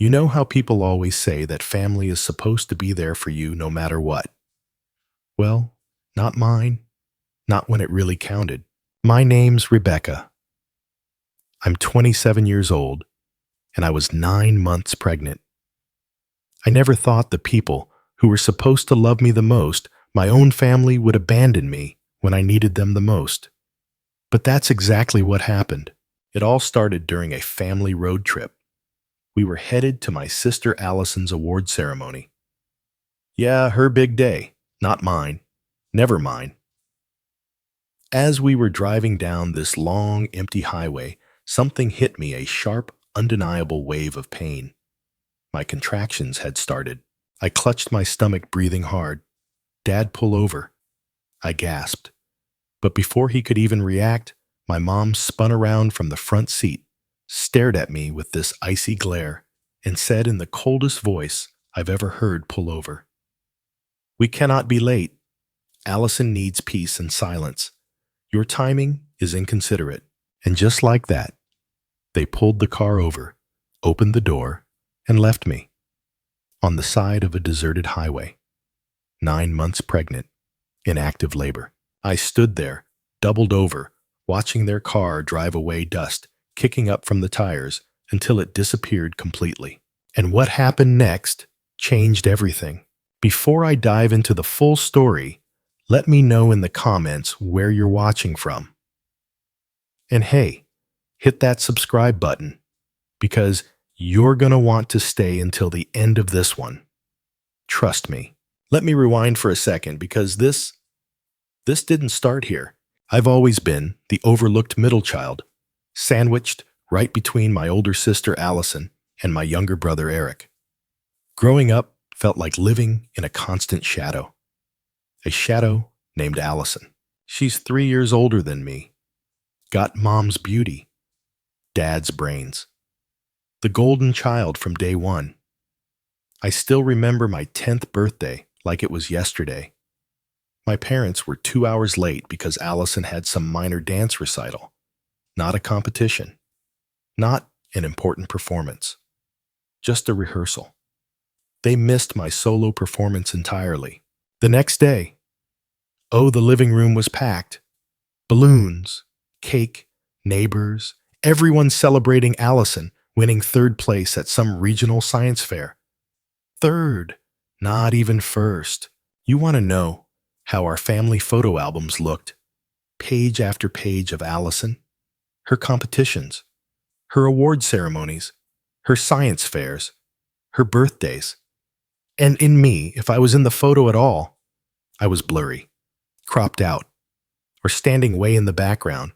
You know how people always say that family is supposed to be there for you no matter what? Well, not mine, not when it really counted. My name's Rebecca. I'm 27 years old, and I was 9 months pregnant. I never thought the people who were supposed to love me the most, my own family, would abandon me when I needed them the most. But that's exactly what happened. It all started during a family road trip. We were headed to my sister Allison's award ceremony. Yeah, her big day, not mine. Never mine. As we were driving down this long, empty highway, something hit me, a sharp, undeniable wave of pain. My contractions had started. I clutched my stomach, breathing hard. Dad, pull over. I gasped. But before he could even react, my mom spun around from the front seat, stared at me with this icy glare, and said in the coldest voice I've ever heard, pull over. We cannot be late. Allison needs peace and silence. Your timing is inconsiderate. And just like that, they pulled the car over, opened the door, and left me on the side of a deserted highway, 9 months pregnant, in active labor. I stood there, doubled over, watching their car drive away, dust kicking up from the tires until it disappeared completely. And what happened next changed everything. Before I dive into the full story, let me know in the comments where you're watching from. And hey, hit that subscribe button, because you're going to want to stay until the end of this one. Trust me. Let me rewind for a second, because this didn't start here. I've always been the overlooked middle child, sandwiched right between my older sister Allison and my younger brother Eric. Growing up felt like living in a constant shadow. A shadow named Allison. She's 3 years older than me. Got mom's beauty, dad's brains. The golden child from day one. I still remember my 10th birthday like it was yesterday. My parents were 2 hours late because Allison had some minor dance recital. Not a competition. Not an important performance. Just a rehearsal. They missed my solo performance entirely. The next day, the living room was packed. Balloons, cake, neighbors, everyone celebrating Allison winning 3rd place at some regional science fair. 3rd, not even 1st. You want to know how our family photo albums looked? Page after page of Allison, her competitions, her award ceremonies, her science fairs, her birthdays. And in me, if I was in the photo at all, I was blurry, cropped out, or standing way in the background,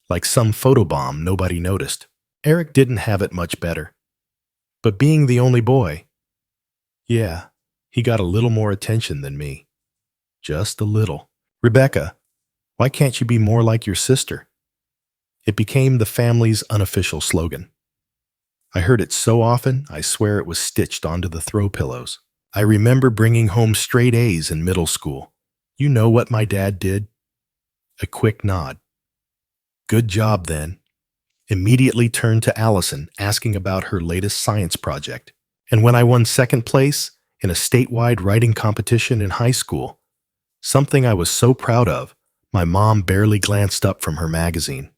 like some photobomb nobody noticed. Eric didn't have it much better. But being the only boy, yeah, he got a little more attention than me. Just a little. Rebecca, why can't you be more like your sister? It became the family's unofficial slogan. I heard it so often, I swear it was stitched onto the throw pillows. I remember bringing home straight A's in middle school. You know what my dad did? A quick nod. Good job then. Immediately turned to Allison, asking about her latest science project. And when I won 2nd place in a statewide writing competition in high school, something I was so proud of, my mom barely glanced up from her magazine.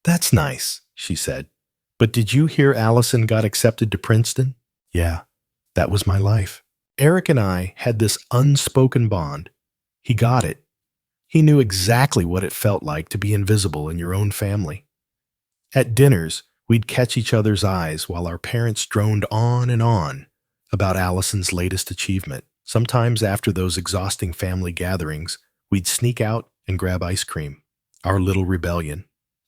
That's nice, she said. But did you hear Allison got accepted to Princeton? Yeah, that was my life. Eric and I had this unspoken bond. He got it. He knew exactly what it felt like to be invisible in your own family. At dinners, we'd catch each other's eyes while our parents droned on and on about Allison's latest achievement. Sometimes after those exhausting family gatherings, we'd sneak out and grab ice cream. Our little rebellion.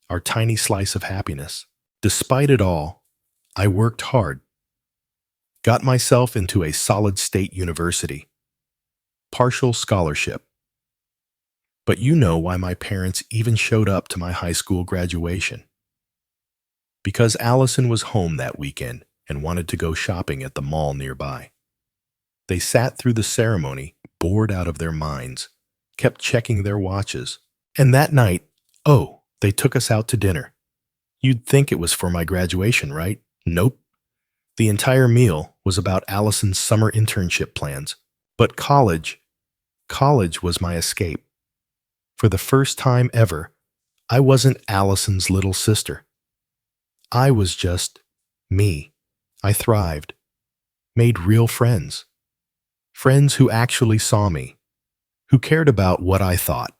Our tiny slice of happiness. Despite it all, I worked hard. Got myself into a solid state university. Partial scholarship. But you know why my parents even showed up to my high school graduation. Because Allison was home that weekend and wanted to go shopping at the mall nearby. They sat through the ceremony, bored out of their minds, kept checking their watches. And that night, they took us out to dinner. You'd think it was for my graduation, right? Nope. The entire meal was about Allison's summer internship plans. But college was my escape. For the first time ever, I wasn't Allison's little sister. I was just me. I thrived, made real friends. Friends who actually saw me, who cared about what I thought,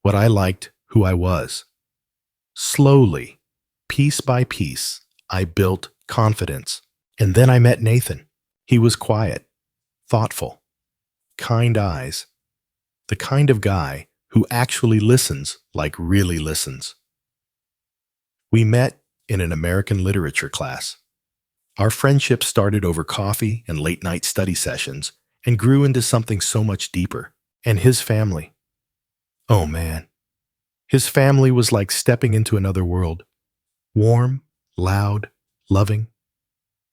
what I liked, who I was. Slowly, piece by piece, I built confidence. And then I met Nathan. He was quiet, thoughtful, kind eyes, the kind of guy who actually listens like really listens. We met in an American literature class. Our friendship started over coffee and late-night study sessions and grew into something so much deeper. And his family. Oh man. His family was like stepping into another world. Warm, loud, loving.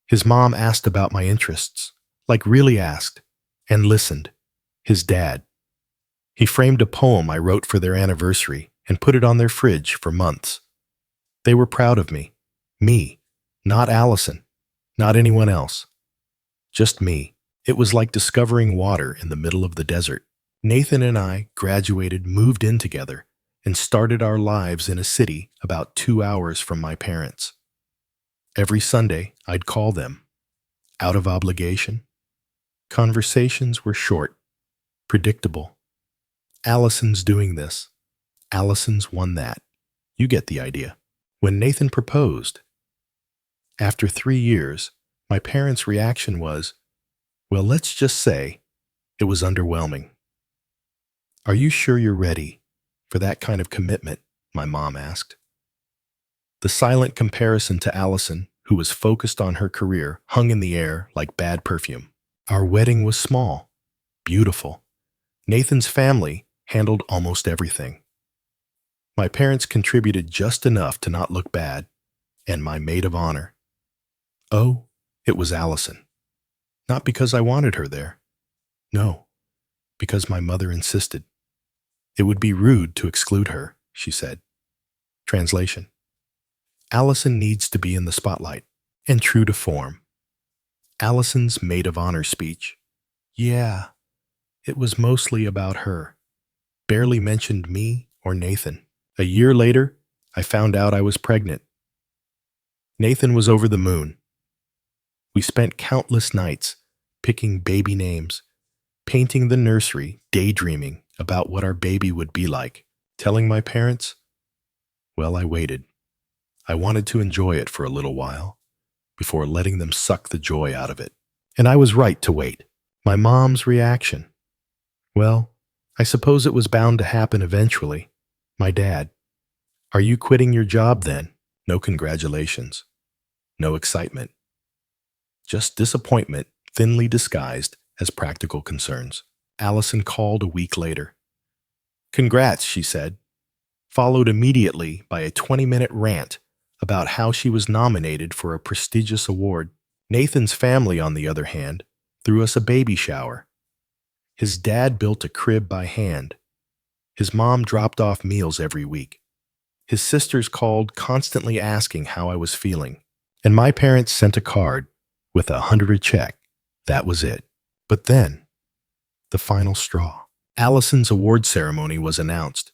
His mom asked about my interests, like really asked, and listened. His dad. He framed a poem I wrote for their anniversary and put it on their fridge for months. They were proud of me. Me, not Allison, not anyone else. Just me. It was like discovering water in the middle of the desert. Nathan and I graduated, moved in together, and started our lives in a city about 2 hours from my parents. Every Sunday, I'd call them, out of obligation. Conversations were short, predictable. Allison's doing this. Allison's won that. You get the idea. When Nathan proposed, after 3 years, my parents' reaction was, well, let's just say it was underwhelming. Are you sure you're ready for that kind of commitment? My mom asked. The silent comparison to Allison, who was focused on her career, hung in the air like bad perfume. Our wedding was small, beautiful. Nathan's family handled almost everything. My parents contributed just enough to not look bad, and my maid of honor. Oh, it was Allison. Not because I wanted her there. No, because my mother insisted. It would be rude to exclude her, she said. Translation. Allison needs to be in the spotlight, and true to form. Allison's maid of honor speech. Yeah, it was mostly about her. Barely mentioned me or Nathan. A year later, I found out I was pregnant. Nathan was over the moon. We spent countless nights picking baby names, painting the nursery, daydreaming about what our baby would be like. Telling my parents, well, I waited. I wanted to enjoy it for a little while before letting them suck the joy out of it. And I was right to wait. My mom's reaction. Well, I suppose it was bound to happen eventually. My dad. Are you quitting your job then? No congratulations. No excitement. Just disappointment, thinly disguised as practical concerns. Allison called a week later. Congrats, she said, followed immediately by a 20-minute rant about how she was nominated for a prestigious award. Nathan's family, on the other hand, threw us a baby shower. His dad built a crib by hand. His mom dropped off meals every week. His sisters called, constantly asking how I was feeling. And my parents sent a card with a $100 check. That was it. But then, the final straw. Allison's award ceremony was announced.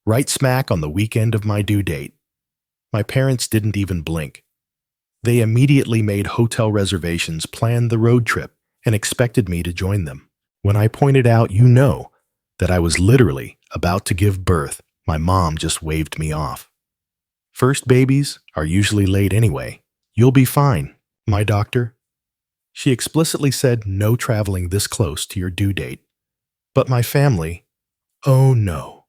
Right smack on the weekend of my due date. My parents didn't even blink. They immediately made hotel reservations, planned the road trip, and expected me to join them. When I pointed out, that I was literally about to give birth, my mom just waved me off. First babies are usually late anyway. You'll be fine, my doctor. She explicitly said no traveling this close to your due date. But my family, oh no.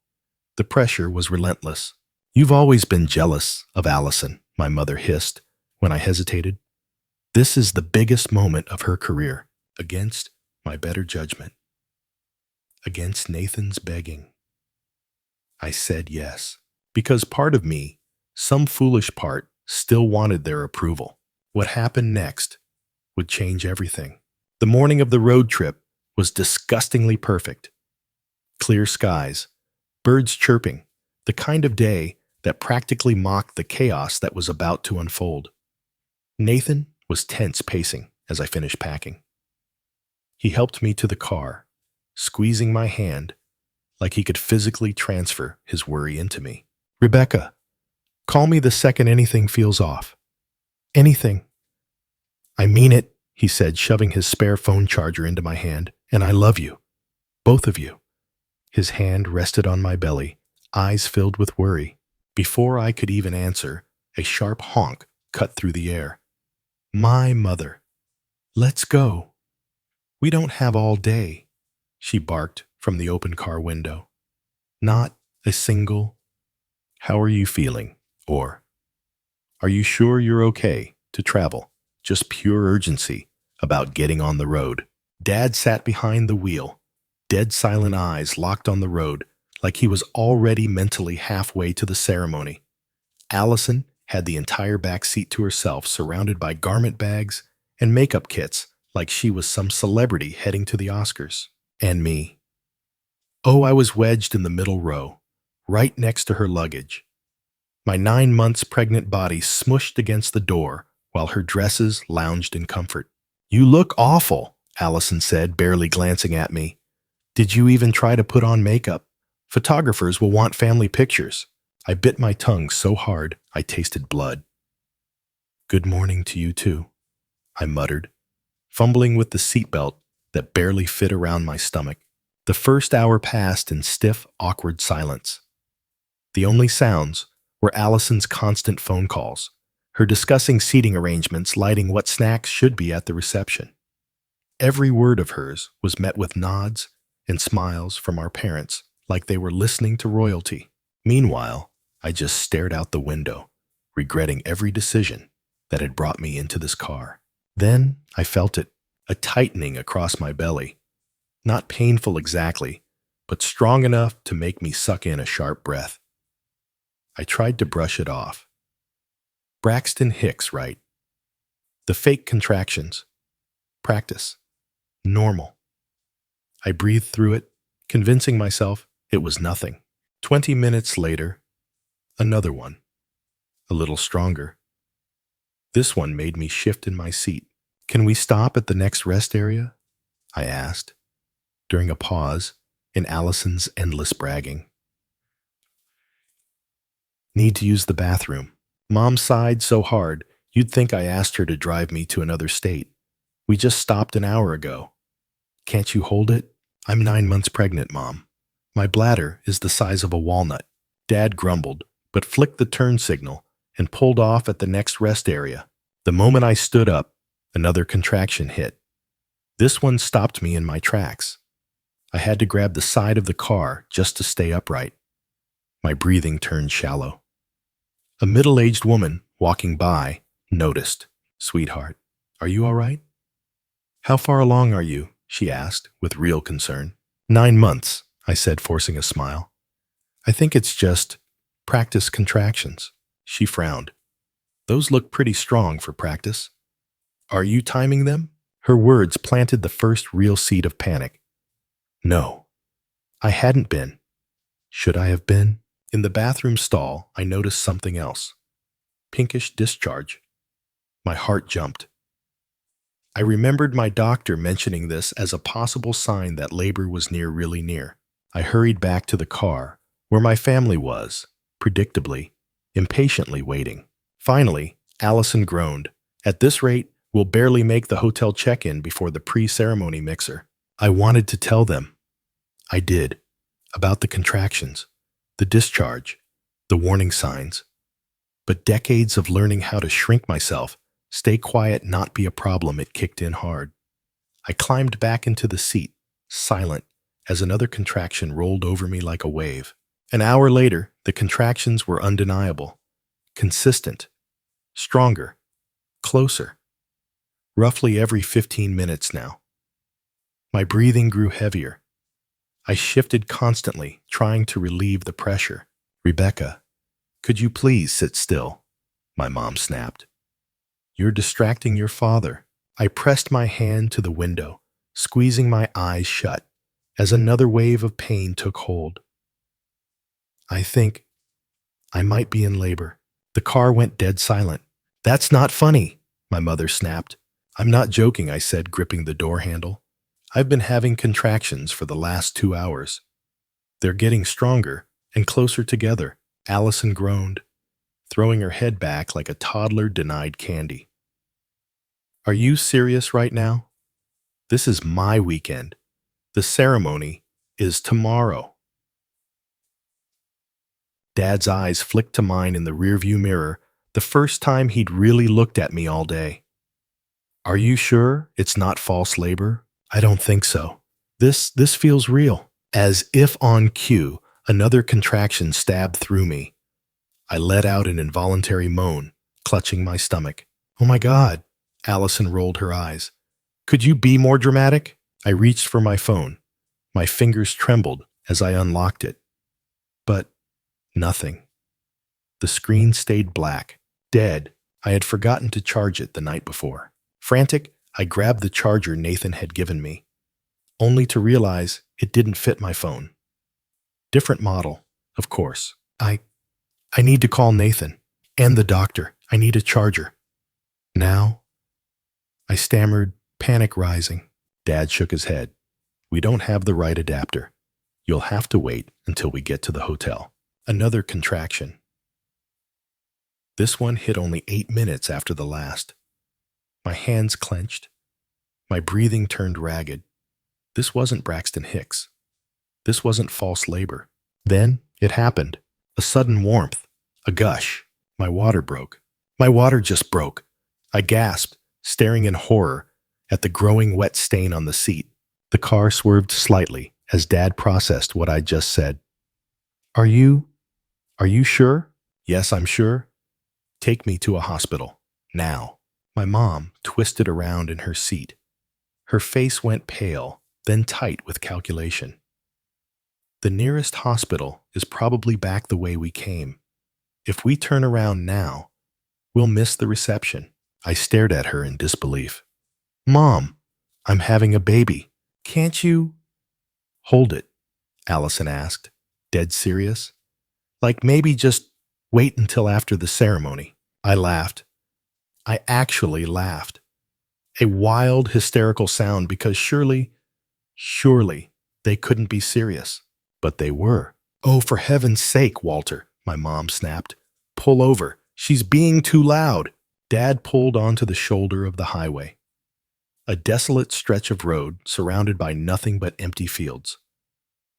The pressure was relentless. You've always been jealous of Allison, my mother hissed when I hesitated. This is the biggest moment of her career, against my better judgment. Against Nathan's begging. I said yes, because part of me, some foolish part, still wanted their approval. What happened next would change everything. The morning of the road trip was disgustingly perfect. Clear skies, birds chirping, the kind of day that practically mocked the chaos that was about to unfold. Nathan was tense pacing as I finished packing. He helped me to the car, squeezing my hand like he could physically transfer his worry into me. Rebecca, call me the second anything feels off. Anything. I mean it, he said, shoving his spare phone charger into my hand. And I love you. Both of you. His hand rested on my belly, eyes filled with worry. Before I could even answer, a sharp honk cut through the air. My mother. Let's go. We don't have all day, she barked from the open car window. Not a single, how are you feeling? Or, are you sure you're okay to travel? Just pure urgency about getting on the road. Dad sat behind the wheel, dead silent eyes locked on the road, like he was already mentally halfway to the ceremony. Allison had the entire back seat to herself, surrounded by garment bags and makeup kits, like she was some celebrity heading to the Oscars. And me. Oh, I was wedged in the middle row, right next to her luggage. My 9 months pregnant body smushed against the door while her dresses lounged in comfort. You look awful, Allison said, barely glancing at me. Did you even try to put on makeup? Photographers will want family pictures. I bit my tongue so hard I tasted blood. Good morning to you too, I muttered, fumbling with the seatbelt that barely fit around my stomach. The first hour passed in stiff, awkward silence. The only sounds were Allison's constant phone calls, her discussing seating arrangements, lighting what snacks should be at the reception. Every word of hers was met with nods and smiles from our parents, like they were listening to royalty. Meanwhile, I just stared out the window, regretting every decision that had brought me into this car. Then I felt it, a tightening across my belly. Not painful exactly, but strong enough to make me suck in a sharp breath. I tried to brush it off. Braxton Hicks, right? The fake contractions. Practice. Normal. I breathed through it, convincing myself it was nothing. 20 minutes later, another one. A little stronger. This one made me shift in my seat. Can we stop at the next rest area? I asked, during a pause in Allison's endless bragging. Need to use the bathroom. Mom sighed so hard, you'd think I asked her to drive me to another state. We just stopped an hour ago. Can't you hold it? I'm 9 months pregnant, Mom. My bladder is the size of a walnut. Dad grumbled, but flicked the turn signal and pulled off at the next rest area. The moment I stood up, another contraction hit. This one stopped me in my tracks. I had to grab the side of the car just to stay upright. My breathing turned shallow. A middle-aged woman walking by noticed. Sweetheart, are you all right? How far along are you? She asked with real concern. 9 months, I said, forcing a smile. I think it's just practice contractions. She frowned. Those look pretty strong for practice. Are you timing them? Her words planted the first real seed of panic. No, I hadn't been. Should I have been? In the bathroom stall, I noticed something else. Pinkish discharge. My heart jumped. I remembered my doctor mentioning this as a possible sign that labor was really near. I hurried back to the car, where my family was, predictably, impatiently waiting. Finally, Allison groaned. At this rate, we'll barely make the hotel check-in before the pre-ceremony mixer. I wanted to tell them. I did. About the contractions, the discharge, the warning signs. But decades of learning how to shrink myself, stay quiet, not be a problem, it kicked in hard. I climbed back into the seat, silent, as another contraction rolled over me like a wave. An hour later, the contractions were undeniable, consistent, stronger, closer. Roughly every 15 minutes now. My breathing grew heavier. I shifted constantly, trying to relieve the pressure. Rebecca, could you please sit still? My mom snapped. You're distracting your father. I pressed my hand to the window, squeezing my eyes shut, as another wave of pain took hold. I think I might be in labor. The car went dead silent. That's not funny, my mother snapped. I'm not joking, I said, gripping the door handle. I've been having contractions for the last 2 hours. They're getting stronger and closer together, Allison groaned, throwing her head back like a toddler denied candy. Are you serious right now? This is my weekend. The ceremony is tomorrow. Dad's eyes flicked to mine in the rearview mirror, the first time he'd really looked at me all day. Are you sure it's not false labor? I don't think so. This feels real. As if on cue, another contraction stabbed through me. I let out an involuntary moan, clutching my stomach. Oh my God, Allison rolled her eyes. Could you be more dramatic? I reached for my phone. My fingers trembled as I unlocked it. But nothing. The screen stayed black, dead. I had forgotten to charge it the night before. Frantic, I grabbed the charger Nathan had given me, only to realize it didn't fit my phone. Different model, of course. I need to call Nathan and the doctor. I need a charger. Now? I stammered, panic rising. Dad shook his head. We don't have the right adapter. You'll have to wait until we get to the hotel. Another contraction. This one hit only 8 minutes after the last. My hands clenched. My breathing turned ragged. This wasn't Braxton Hicks. This wasn't false labor. Then it happened. A sudden warmth. A gush. My water broke. My water just broke. I gasped, staring in horror at the growing wet stain on the seat. The car swerved slightly as Dad processed what I'd just said. Are you sure? Yes, I'm sure. Take me to a hospital. Now. My mom twisted around in her seat. Her face went pale, then tight with calculation. The nearest hospital is probably back the way we came. If we turn around now, we'll miss the reception. I stared at her in disbelief. Mom, I'm having a baby. Can't you? Hold it, Allison asked, dead serious. Like maybe just wait until after the ceremony. I laughed. I actually laughed. A wild, hysterical sound because surely they couldn't be serious. But they were. Oh, for heaven's sake, Walter, my mom snapped. Pull over. She's being too loud. Dad pulled onto the shoulder of the highway. A desolate stretch of road surrounded by nothing but empty fields.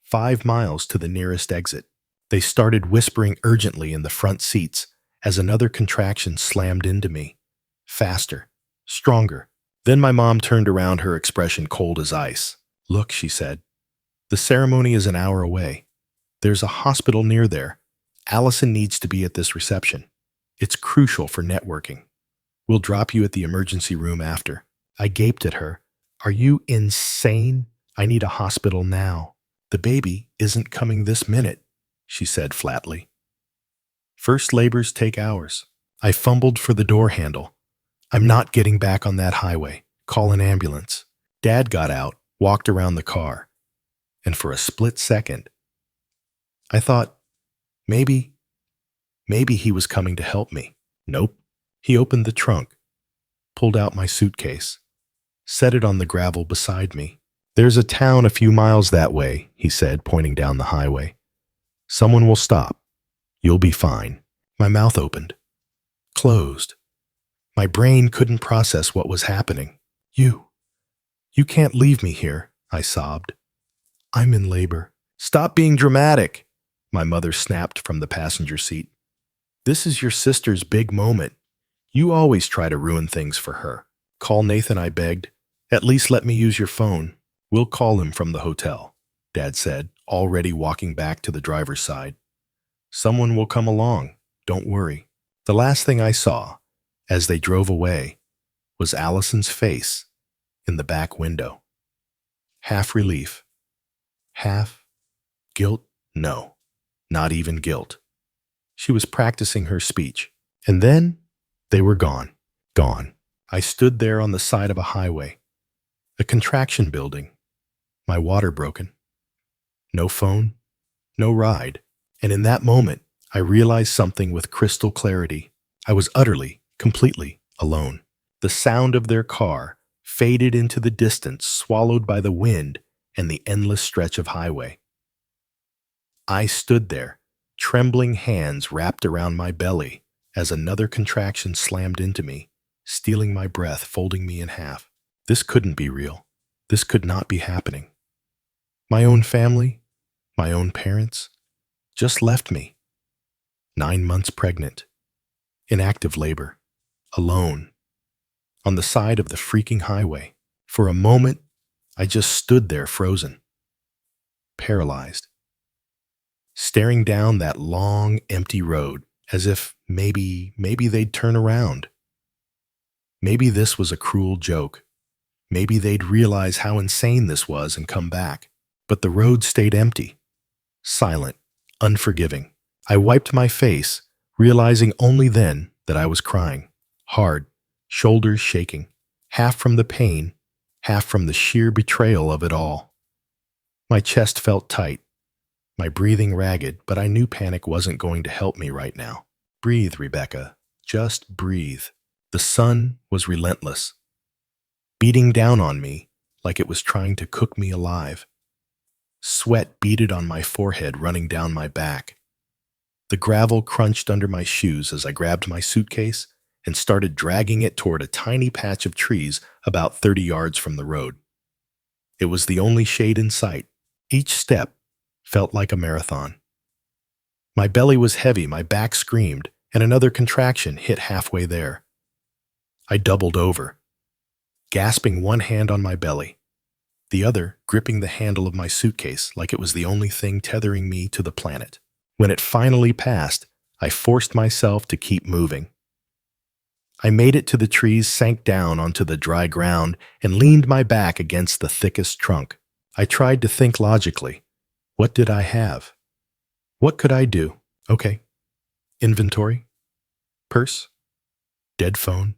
5 miles to the nearest exit. They started whispering urgently in the front seats as another contraction slammed into me. Faster. Stronger. Then my mom turned around, her expression cold as ice. Look, she said. The ceremony is an hour away. There's a hospital near there. Allison needs to be at this reception. It's crucial for networking. We'll drop you at the emergency room after. I gaped at her. Are you insane? I need a hospital now. The baby isn't coming this minute, she said flatly. First labors take hours. I fumbled for the door handle. I'm not getting back on that highway. Call an ambulance. Dad got out, walked around the car. And for a split second, I thought, maybe he was coming to help me. Nope. He opened the trunk, pulled out my suitcase, set it on the gravel beside me. There's a town a few miles that way, he said, pointing down the highway. Someone will stop. You'll be fine. My mouth opened, closed. My brain couldn't process what was happening. You can't leave me here, I sobbed. I'm in labor. Stop being dramatic, my mother snapped from the passenger seat. This is your sister's big moment. You always try to ruin things for her. Call Nathan, I begged. At least let me use your phone. We'll call him from the hotel, Dad said, already walking back to the driver's side. Someone will come along. Don't worry. The last thing I saw, as they drove away, was Allison's face in the back window. Half relief. Half guilt? No, not even guilt. She was practicing her speech. And then they were gone. Gone. I stood there on the side of a highway. A contraction building. My water broken. No phone. No ride. And in that moment, I realized something with crystal clarity. I was utterly, completely alone. The sound of their car faded into the distance, swallowed by the wind and the endless stretch of highway. I stood there, trembling hands wrapped around my belly, as another contraction slammed into me, stealing my breath, folding me in half. This couldn't be real. This could not be happening. My own family, my own parents, just left me. 9 months pregnant, in active labor, alone, on the side of the freaking highway. For a moment, I just stood there frozen, paralyzed, staring down that long, empty road as if maybe they'd turn around. Maybe this was a cruel joke. Maybe they'd realize how insane this was and come back. But the road stayed empty, silent, unforgiving. I wiped my face, realizing only then that I was crying, hard, shoulders shaking, half from the pain, half from the sheer betrayal of it all. My chest felt tight, my breathing ragged, but I knew panic wasn't going to help me right now. Breathe, Rebecca. Just breathe. The sun was relentless, beating down on me like it was trying to cook me alive. Sweat beaded on my forehead, running down my back. The gravel crunched under my shoes as I grabbed my suitcase and started dragging it toward a tiny patch of trees about 30 yards from the road. It was the only shade in sight. Each step felt like a marathon. My belly was heavy, my back screamed, and another contraction hit halfway there. I doubled over, gasping, one hand on my belly, the other gripping the handle of my suitcase like it was the only thing tethering me to the planet. When it finally passed, I forced myself to keep moving. I made it to the trees, sank down onto the dry ground, and leaned my back against the thickest trunk. I tried to think logically. What did I have? What could I do? Okay. Inventory? Purse? Dead phone?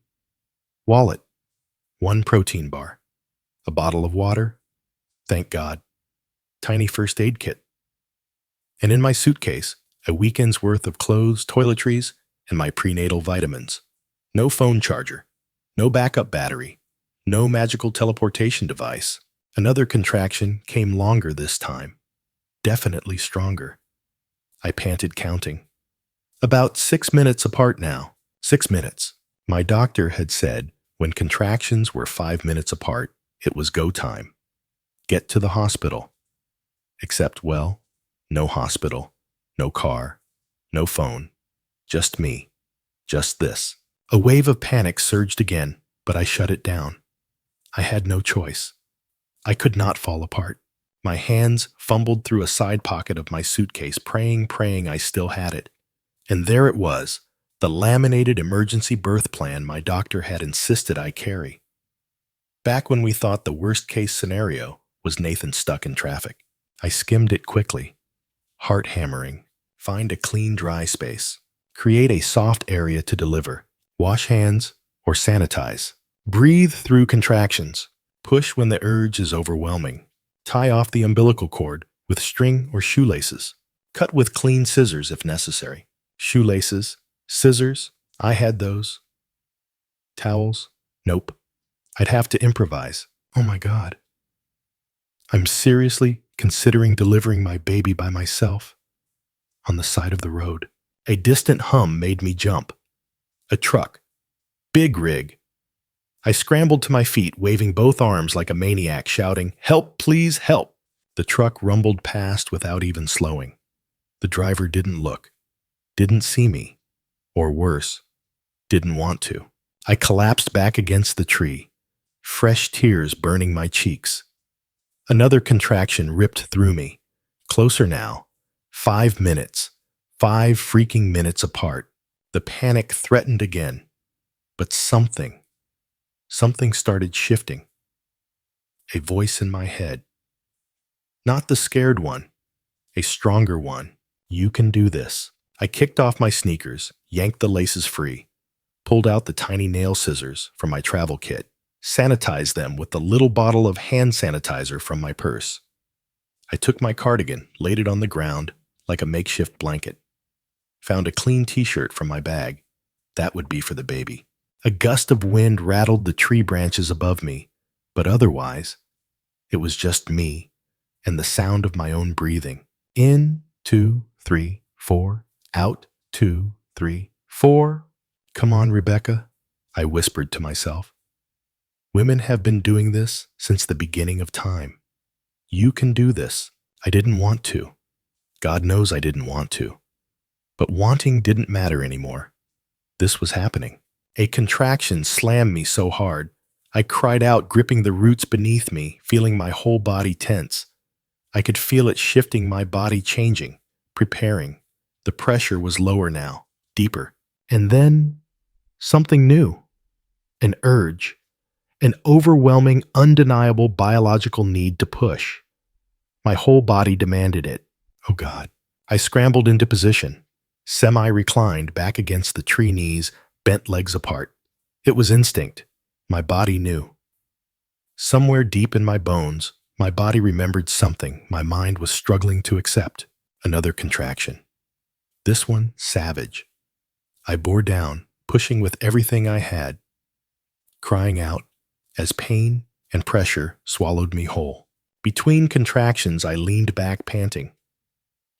Wallet? One protein bar? A bottle of water? Thank God. Tiny first aid kit. And in my suitcase, a weekend's worth of clothes, toiletries, and my prenatal vitamins. No phone charger, no backup battery, no magical teleportation device. Another contraction came longer this time, definitely stronger. I panted, counting. About 6 minutes apart now. 6 minutes. My doctor had said when contractions were 5 minutes apart, it was go time. Get to the hospital. Except, well, no hospital, no car, no phone, just me, just this. A wave of panic surged again, but I shut it down. I had no choice. I could not fall apart. My hands fumbled through a side pocket of my suitcase, praying I still had it. And there it was, the laminated emergency birth plan my doctor had insisted I carry. Back when we thought the worst-case scenario was Nathan stuck in traffic. I skimmed it quickly. Heart hammering. Find a clean, dry space. Create a soft area to deliver. Wash hands or sanitize. Breathe through contractions. Push when the urge is overwhelming. Tie off the umbilical cord with string or shoelaces. Cut with clean scissors if necessary. Shoelaces, scissors, I had those. Towels, nope. I'd have to improvise. Oh my God. I'm seriously considering delivering my baby by myself on the side of the road. A distant hum made me jump. A truck. Big rig. I scrambled to my feet, waving both arms like a maniac, shouting, "Help, please, help!" The truck rumbled past without even slowing. The driver didn't look, didn't see me, or worse, didn't want to. I collapsed back against the tree, fresh tears burning my cheeks. Another contraction ripped through me. Closer now. 5 minutes. 5 freaking minutes apart. The panic threatened again. But something started shifting. A voice in my head. Not the scared one. A stronger one. You can do this. I kicked off my sneakers, yanked the laces free, pulled out the tiny nail scissors from my travel kit, sanitized them with the little bottle of hand sanitizer from my purse. I took my cardigan, laid it on the ground like a makeshift blanket, found a clean t-shirt from my bag. That would be for the baby. A gust of wind rattled the tree branches above me, but otherwise, it was just me and the sound of my own breathing. In, 2, 3, 4, out, 2, 3, 4. Come on, Rebecca, I whispered to myself. Women have been doing this since the beginning of time. You can do this. I didn't want to. God knows I didn't want to. But wanting didn't matter anymore. This was happening. A contraction slammed me so hard. I cried out, gripping the roots beneath me, feeling my whole body tense. I could feel it shifting, my body changing, preparing. The pressure was lower now, deeper. And then, something new. An urge. An overwhelming, undeniable biological need to push. My whole body demanded it. Oh God. I scrambled into position, semi-reclined back against the tree knees, bent legs apart. It was instinct. My body knew. Somewhere deep in my bones, my body remembered something my mind was struggling to accept. Another contraction. This one savage. I bore down, pushing with everything I had, crying out as pain and pressure swallowed me whole. Between contractions, I leaned back, panting.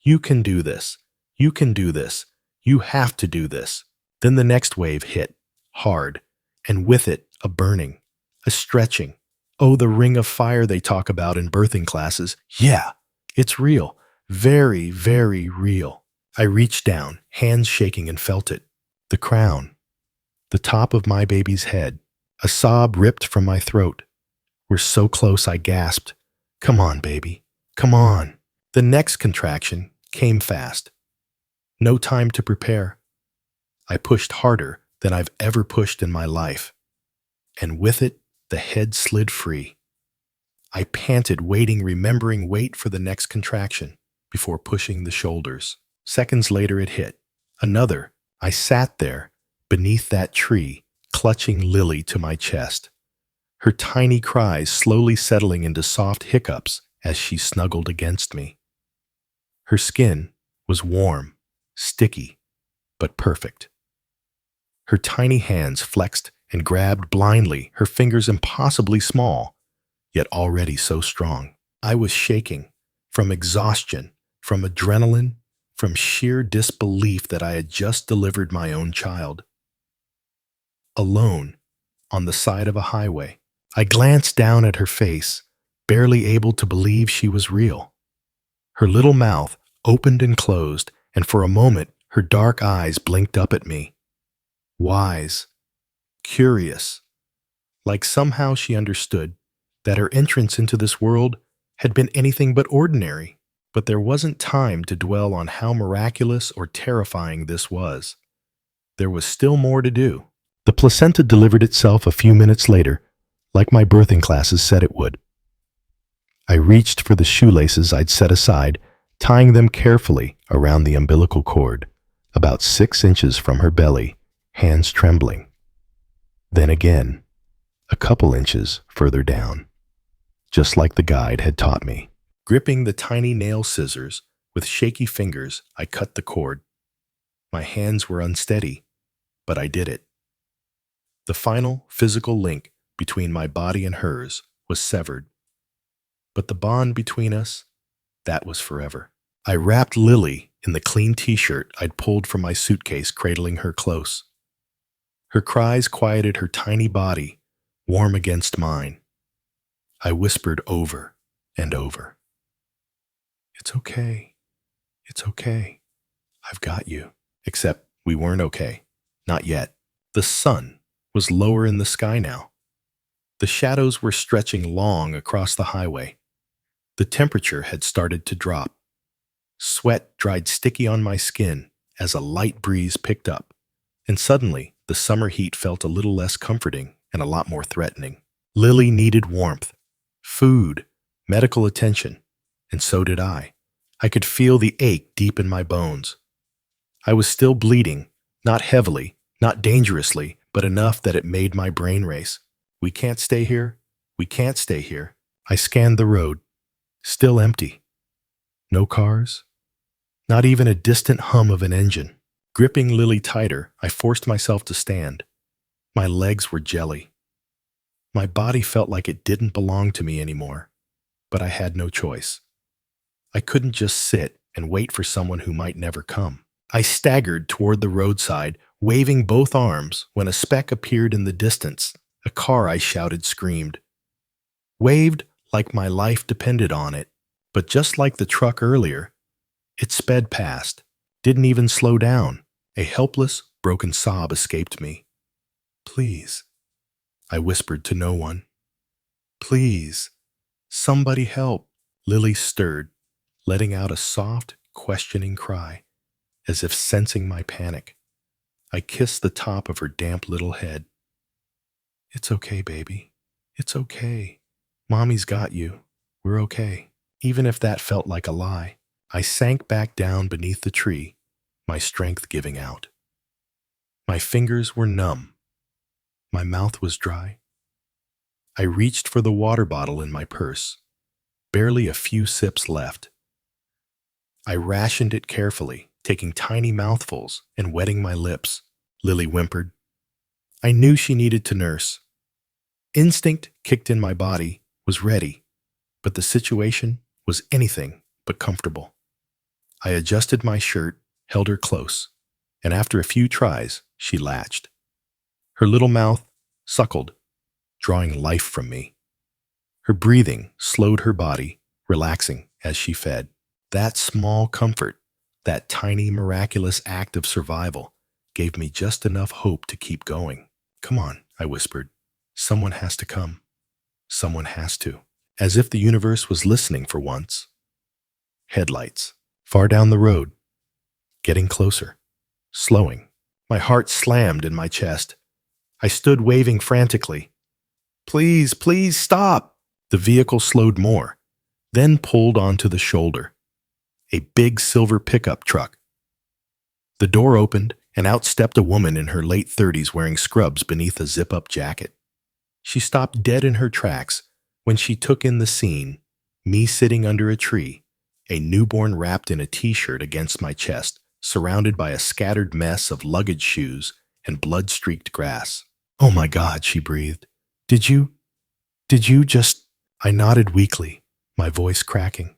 You can do this. You can do this. You have to do this. Then the next wave hit, hard, and with it, a burning, a stretching. Oh, the ring of fire they talk about in birthing classes. Yeah, it's real. Very, very real. I reached down, hands shaking, and felt it. The crown. The top of my baby's head. A sob ripped from my throat. We're so close, I gasped. Come on, baby. Come on. The next contraction came fast. No time to prepare. I pushed harder than I've ever pushed in my life. And with it, the head slid free. I panted, waiting, remembering wait for the next contraction before pushing the shoulders. Seconds later, it hit. Another. I sat there, beneath that tree, clutching Lily to my chest. Her tiny cries slowly settling into soft hiccups as she snuggled against me. Her skin was warm, sticky, but perfect. Her tiny hands flexed and grabbed blindly, her fingers impossibly small, yet already so strong. I was shaking, from exhaustion, from adrenaline, from sheer disbelief that I had just delivered my own child. Alone, on the side of a highway, I glanced down at her face, barely able to believe she was real. Her little mouth opened and closed, and for a moment her dark eyes blinked up at me. Wise, curious, like somehow she understood that her entrance into this world had been anything but ordinary. But there wasn't time to dwell on how miraculous or terrifying this was. There was still more to do. The placenta delivered itself a few minutes later, like my birthing classes said it would. I reached for the shoelaces I'd set aside, tying them carefully around the umbilical cord, about 6 inches from her belly, hands trembling. Then again, a couple inches further down, just like the guide had taught me. Gripping the tiny nail scissors with shaky fingers, I cut the cord. My hands were unsteady, but I did it. The final physical link between my body and hers was severed. But the bond between us, that was forever. I wrapped Lily in the clean t-shirt I'd pulled from my suitcase, cradling her close. Her cries quieted her tiny body, warm against mine. I whispered over and over. It's okay. It's okay. I've got you. Except we weren't okay. Not yet. The sun was lower in the sky now. The shadows were stretching long across the highway. The temperature had started to drop. Sweat dried sticky on my skin as a light breeze picked up, and suddenly the summer heat felt a little less comforting and a lot more threatening. Lily needed warmth, food, medical attention, and so did I. I could feel the ache deep in my bones. I was still bleeding, not heavily, not dangerously, but enough that it made my brain race. We can't stay here. We can't stay here. I scanned the road, still empty. No cars, not even a distant hum of an engine. Gripping Lily tighter, I forced myself to stand. My legs were jelly. My body felt like it didn't belong to me anymore, but I had no choice. I couldn't just sit and wait for someone who might never come. I staggered toward the roadside, waving both arms, when a speck appeared in the distance. A car, I shouted, screamed. Waved like my life depended on it, but just like the truck earlier, it sped past, didn't even slow down. A helpless, broken sob escaped me. Please, I whispered to no one. Please, somebody help. Lily stirred, letting out a soft, questioning cry, as if sensing my panic. I kissed the top of her damp little head. It's okay, baby. It's okay. Mommy's got you. We're okay. Even if that felt like a lie, I sank back down beneath the tree, my strength giving out. My fingers were numb. My mouth was dry. I reached for the water bottle in my purse, barely a few sips left. I rationed it carefully, taking tiny mouthfuls and wetting my lips. Lily whimpered. I knew she needed to nurse. Instinct kicked in my body, was ready, but the situation was anything but comfortable. I adjusted my shirt, held her close, and after a few tries, she latched. Her little mouth suckled, drawing life from me. Her breathing slowed her body, relaxing as she fed. That small comfort, that tiny miraculous act of survival, gave me just enough hope to keep going. Come on, I whispered. Someone has to come. Someone has to. As if the universe was listening for once. Headlights. Far down the road. Getting closer. Slowing. My heart slammed in my chest. I stood waving frantically. Please, please stop! The vehicle slowed more, then pulled onto the shoulder. A big silver pickup truck. The door opened, and out stepped a woman in her late 30s wearing scrubs beneath a zip-up jacket. She stopped dead in her tracks when she took in the scene, me sitting under a tree, a newborn wrapped in a t-shirt against my chest, surrounded by a scattered mess of luggage shoes and blood-streaked grass. Oh my God, she breathed. Did you just... I nodded weakly, my voice cracking.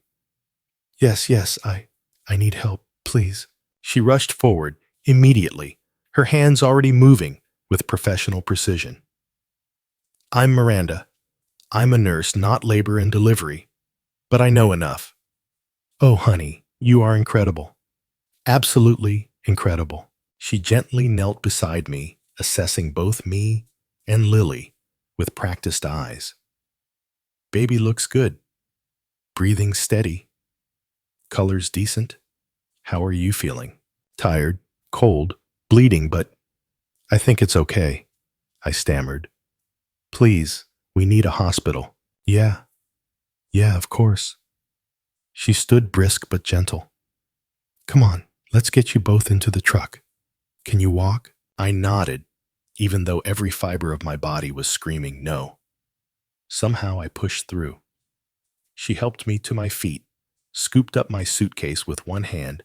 Yes, I need help, please. She rushed forward, immediately, her hands already moving with professional precision. I'm Miranda. I'm a nurse, not labor and delivery, but I know enough. Oh, honey, you are incredible. Absolutely incredible. She gently knelt beside me, assessing both me and Lily with practiced eyes. Baby looks good. Breathing steady. Colors decent. How are you feeling? Tired, cold, bleeding, but I think it's okay, I stammered. Please, we need a hospital. Yeah, of course. She stood brisk but gentle. Come on, let's get you both into the truck. Can you walk? I nodded, even though every fiber of my body was screaming no. Somehow I pushed through. She helped me to my feet, scooped up my suitcase with one hand,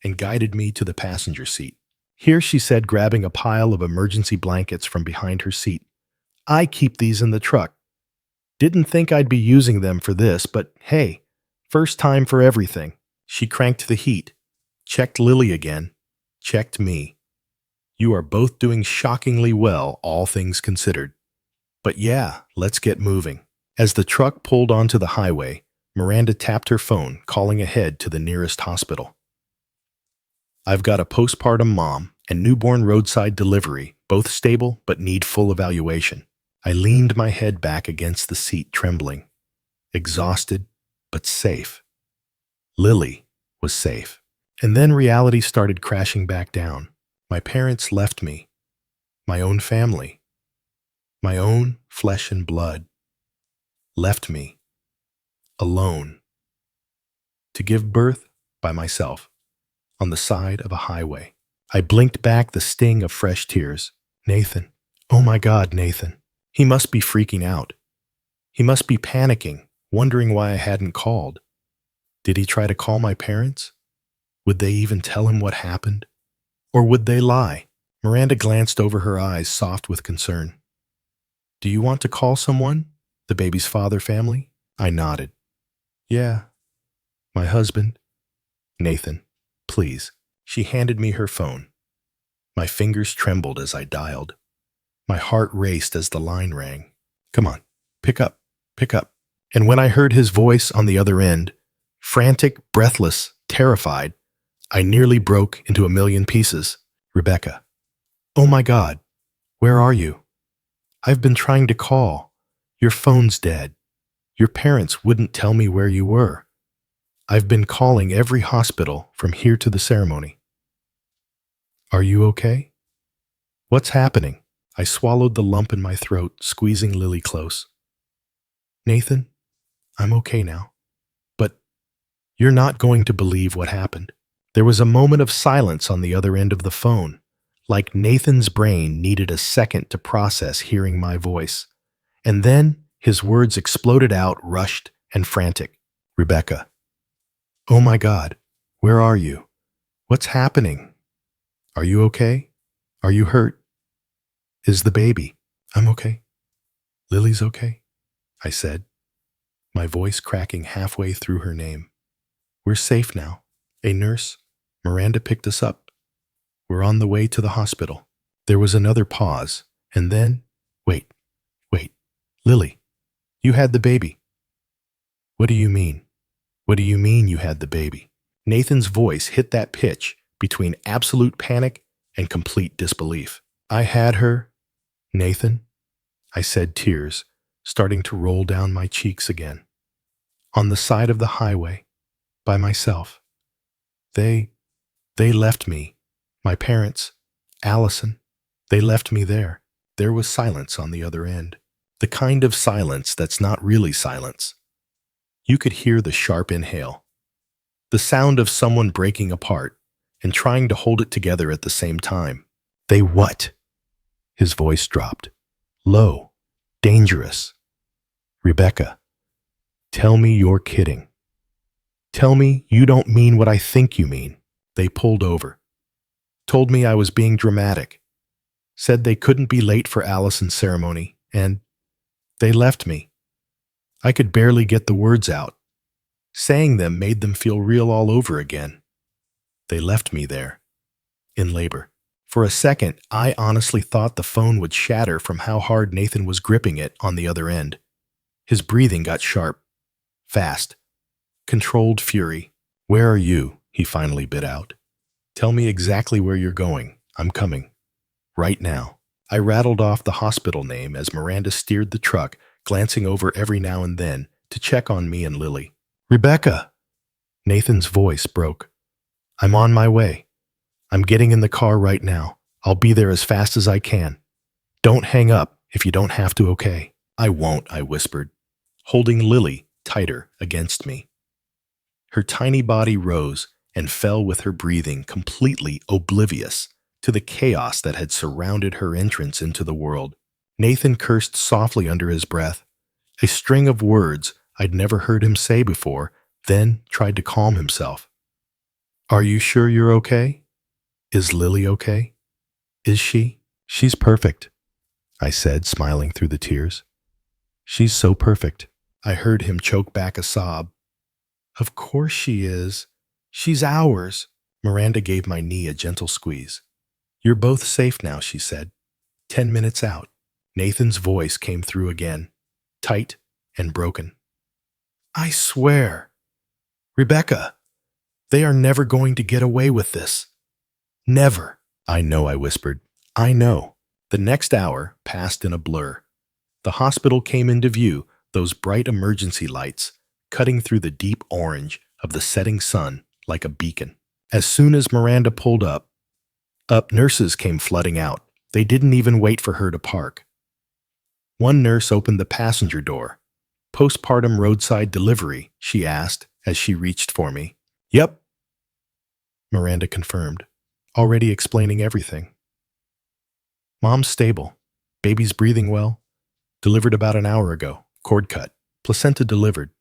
and guided me to the passenger seat. Here, she said, grabbing a pile of emergency blankets from behind her seat. I keep these in the truck. Didn't think I'd be using them for this, but hey, first time for everything. She cranked the heat, checked Lily again, checked me. You are both doing shockingly well, all things considered. But yeah, let's get moving. As the truck pulled onto the highway, Miranda tapped her phone, calling ahead to the nearest hospital. I've got a postpartum mom and newborn roadside delivery, both stable but need full evaluation. I leaned my head back against the seat, trembling. Exhausted, but safe. Lily was safe. And then reality started crashing back down. My parents left me. My own family. My own flesh and blood. Left me. Alone. To give birth by myself. On the side of a highway. I blinked back the sting of fresh tears. Nathan. Oh my God, Nathan. He must be freaking out. He must be panicking, wondering why I hadn't called. Did he try to call my parents? Would they even tell him what happened? Or would they lie? Miranda glanced over her eyes, soft with concern. Do you want to call someone? The baby's father family? I nodded. Yeah. My husband. Nathan, please. She handed me her phone. My fingers trembled as I dialed. My heart raced as the line rang. Come on, pick up, pick up. And when I heard his voice on the other end, frantic, breathless, terrified, I nearly broke into a million pieces. Rebecca. Oh my God, where are you? I've been trying to call. Your phone's dead. Your parents wouldn't tell me where you were. I've been calling every hospital from here to the ceremony. Are you okay? What's happening? I swallowed the lump in my throat, squeezing Lily close. Nathan, I'm okay now. But you're not going to believe what happened. There was a moment of silence on the other end of the phone, like Nathan's brain needed a second to process hearing my voice. And then his words exploded out, rushed and frantic. Rebecca. Oh my God, where are you? What's happening? Are you okay? Are you hurt? Is the baby? I'm okay. Lily's okay, I said, my voice cracking halfway through her name. We're safe now. A nurse, Miranda, picked us up. We're on the way to the hospital. There was another pause, and then, wait, Lily, you had the baby. What do you mean? What do you mean you had the baby? Nathan's voice hit that pitch between absolute panic and complete disbelief. I had her, Nathan, I said, tears starting to roll down my cheeks again. On the side of the highway, by myself. They left me. My parents, Allison, they left me there. There was silence on the other end. The kind of silence that's not really silence. You could hear the sharp inhale. The sound of someone breaking apart and trying to hold it together at the same time. They what? His voice dropped. Low. Dangerous. Rebecca, tell me you're kidding. Tell me you don't mean what I think you mean. They pulled over. Told me I was being dramatic. Said they couldn't be late for Allison's ceremony, and they left me. I could barely get the words out. Saying them made them feel real all over again. They left me there, in labor. For a second, I honestly thought the phone would shatter from how hard Nathan was gripping it on the other end. His breathing got sharp, fast, controlled fury. Where are you? He finally bit out. Tell me exactly where you're going. I'm coming. Right now. I rattled off the hospital name as Miranda steered the truck, glancing over every now and then to check on me and Lily. Rebecca! Nathan's voice broke. I'm on my way. I'm getting in the car right now. I'll be there as fast as I can. Don't hang up if you don't have to, okay? I won't, I whispered, holding Lily tighter against me. Her tiny body rose and fell with her breathing, completely oblivious to the chaos that had surrounded her entrance into the world. Nathan cursed softly under his breath, a string of words I'd never heard him say before, then tried to calm himself. Are you sure you're okay? Is Lily okay? Is she? She's perfect, I said, smiling through the tears. She's so perfect. I heard him choke back a sob. Of course she is. She's ours. Miranda gave my knee a gentle squeeze. You're both safe now, she said. 10 minutes out. Nathan's voice came through again, tight and broken. I swear. Rebecca, they are never going to get away with this. Never. I know, I whispered. I know. The next hour passed in a blur. The hospital came into view, those bright emergency lights, cutting through the deep orange of the setting sun like a beacon. As soon as Miranda pulled up, nurses came flooding out. They didn't even wait for her to park. One nurse opened the passenger door. Postpartum roadside delivery, she asked as she reached for me. Yep, Miranda confirmed, already explaining everything. Mom's stable. Baby's breathing well. Delivered about an hour ago. Cord cut. Placenta delivered.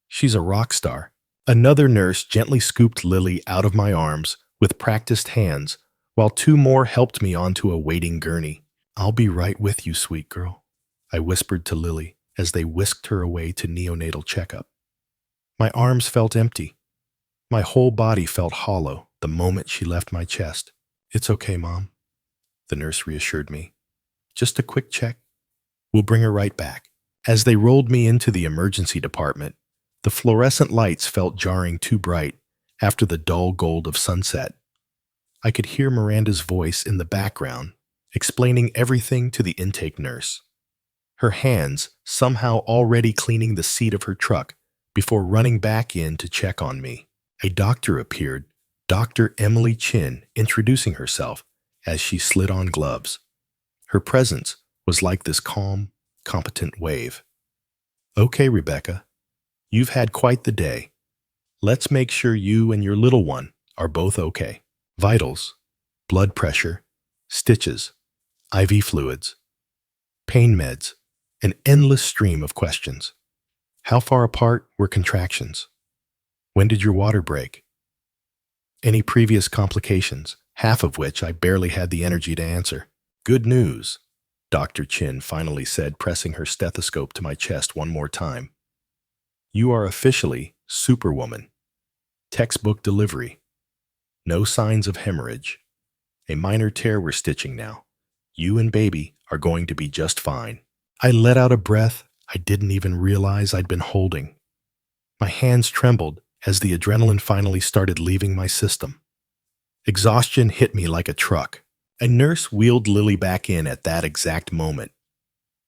She's a rock star. Another nurse gently scooped Lily out of my arms with practiced hands while two more helped me onto a waiting gurney. "I'll be right with you, sweet girl," I whispered to Lily as they whisked her away to neonatal checkup. My arms felt empty. My whole body felt hollow the moment she left my chest. "It's okay, Mom," the nurse reassured me. "Just a quick check. We'll bring her right back." As they rolled me into the emergency department, the fluorescent lights felt jarring too bright after the dull gold of sunset. I could hear Miranda's voice in the background, explaining everything to the intake nurse, her hands somehow already cleaning the seat of her truck before running back in to check on me. A doctor appeared, Dr. Emily Chin, introducing herself as she slid on gloves. Her presence was like this calm, competent wave. "Okay, Rebecca, you've had quite the day. Let's make sure you and your little one are both okay. Vitals, blood pressure, stitches, IV fluids, pain meds, an endless stream of questions. How far apart were contractions? When did your water break? Any previous complications, half of which I barely had the energy to answer. Good news," Dr. Chin finally said, pressing her stethoscope to my chest one more time. "You are officially Superwoman. Textbook delivery. No signs of hemorrhage. A minor tear we're stitching now. You and baby are going to be just fine." I let out a breath I didn't even realize I'd been holding. My hands trembled as the adrenaline finally started leaving my system. Exhaustion hit me like a truck. A nurse wheeled Lily back in at that exact moment.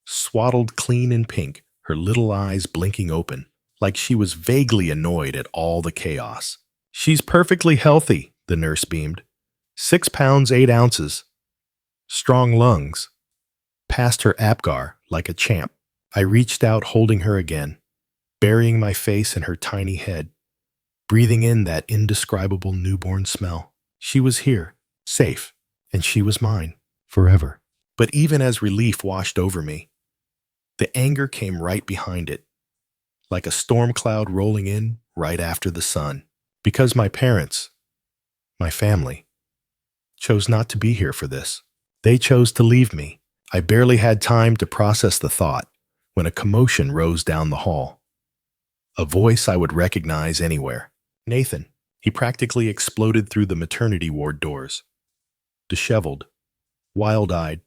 Swaddled clean in pink, her little eyes blinking open, like she was vaguely annoyed at all the chaos. "She's perfectly healthy," the nurse beamed. 6 pounds, 8 ounces. Strong lungs. Passed her APGAR like a champ. I reached out, holding her again, burying my face in her tiny head, breathing in that indescribable newborn smell. She was here, safe, and she was mine, forever. But even as relief washed over me, the anger came right behind it, like a storm cloud rolling in right after the sun. Because my parents, my family, chose not to be here for this. They chose to leave me. I barely had time to process the thought when a commotion rose down the hall. A voice I would recognize anywhere. Nathan. He practically exploded through the maternity ward doors. Disheveled, wild-eyed,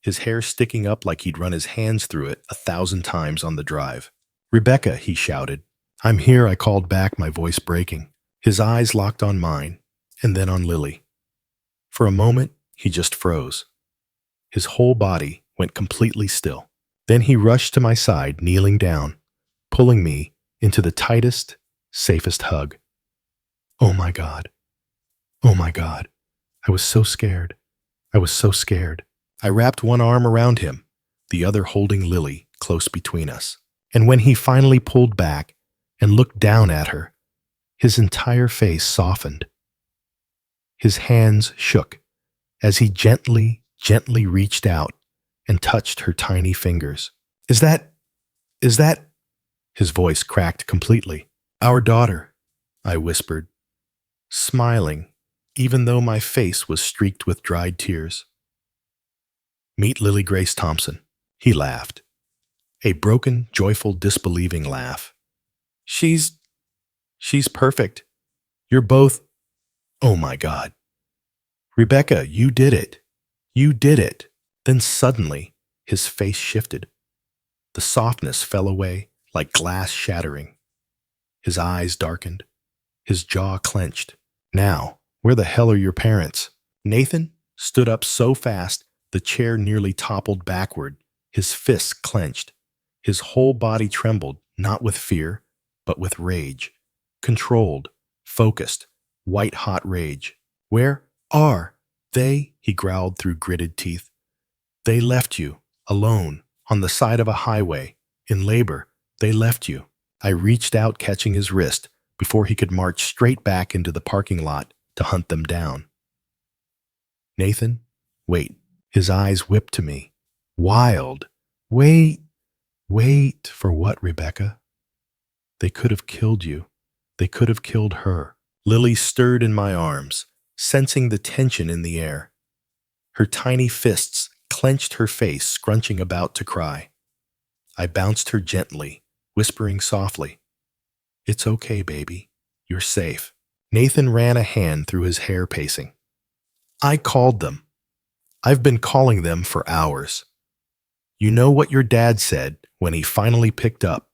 his hair sticking up like he'd run his hands through it 1,000 times on the drive. "Rebecca," he shouted. "I'm here," I called back, my voice breaking. His eyes locked on mine, and then on Lily. For a moment, he just froze. His whole body went completely still. Then he rushed to my side, kneeling down, pulling me into the tightest, safest hug. Oh my God. Oh my God. I was so scared. I was so scared. I wrapped one arm around him, the other holding Lily close between us. And when he finally pulled back and looked down at her, his entire face softened. His hands shook as he gently reached out and touched her tiny fingers. Is that? His voice cracked completely. "Our daughter," I whispered, smiling, even though my face was streaked with dried tears. "Meet Lily Grace Thompson," he laughed. A broken, joyful, disbelieving laugh. She's perfect. You're both, oh my God. Rebecca, you did it. You did it." Then suddenly, his face shifted. The softness fell away like glass shattering. His eyes darkened. His jaw clenched. "Now, where the hell are your parents?" Nathan stood up so fast the chair nearly toppled backward, his fists clenched. His whole body trembled, not with fear, but with rage. Controlled, focused, white-hot rage. "Where are they?" he growled through gritted teeth. "They left you, alone, on the side of a highway, in labor. They left you." I reached out, catching his wrist before he could march straight back into the parking lot to hunt them down. "Nathan, wait." His eyes whipped to me. Wild. "Wait. Wait for what, Rebecca? They could have killed you. They could have killed her." Lily stirred in my arms, sensing the tension in the air. Her tiny fists clenched her face, scrunching about to cry. I bounced her gently, whispering softly, "It's okay, baby. You're safe." Nathan ran a hand through his hair, pacing. "I called them. I've been calling them for hours. You know what your dad said when he finally picked up.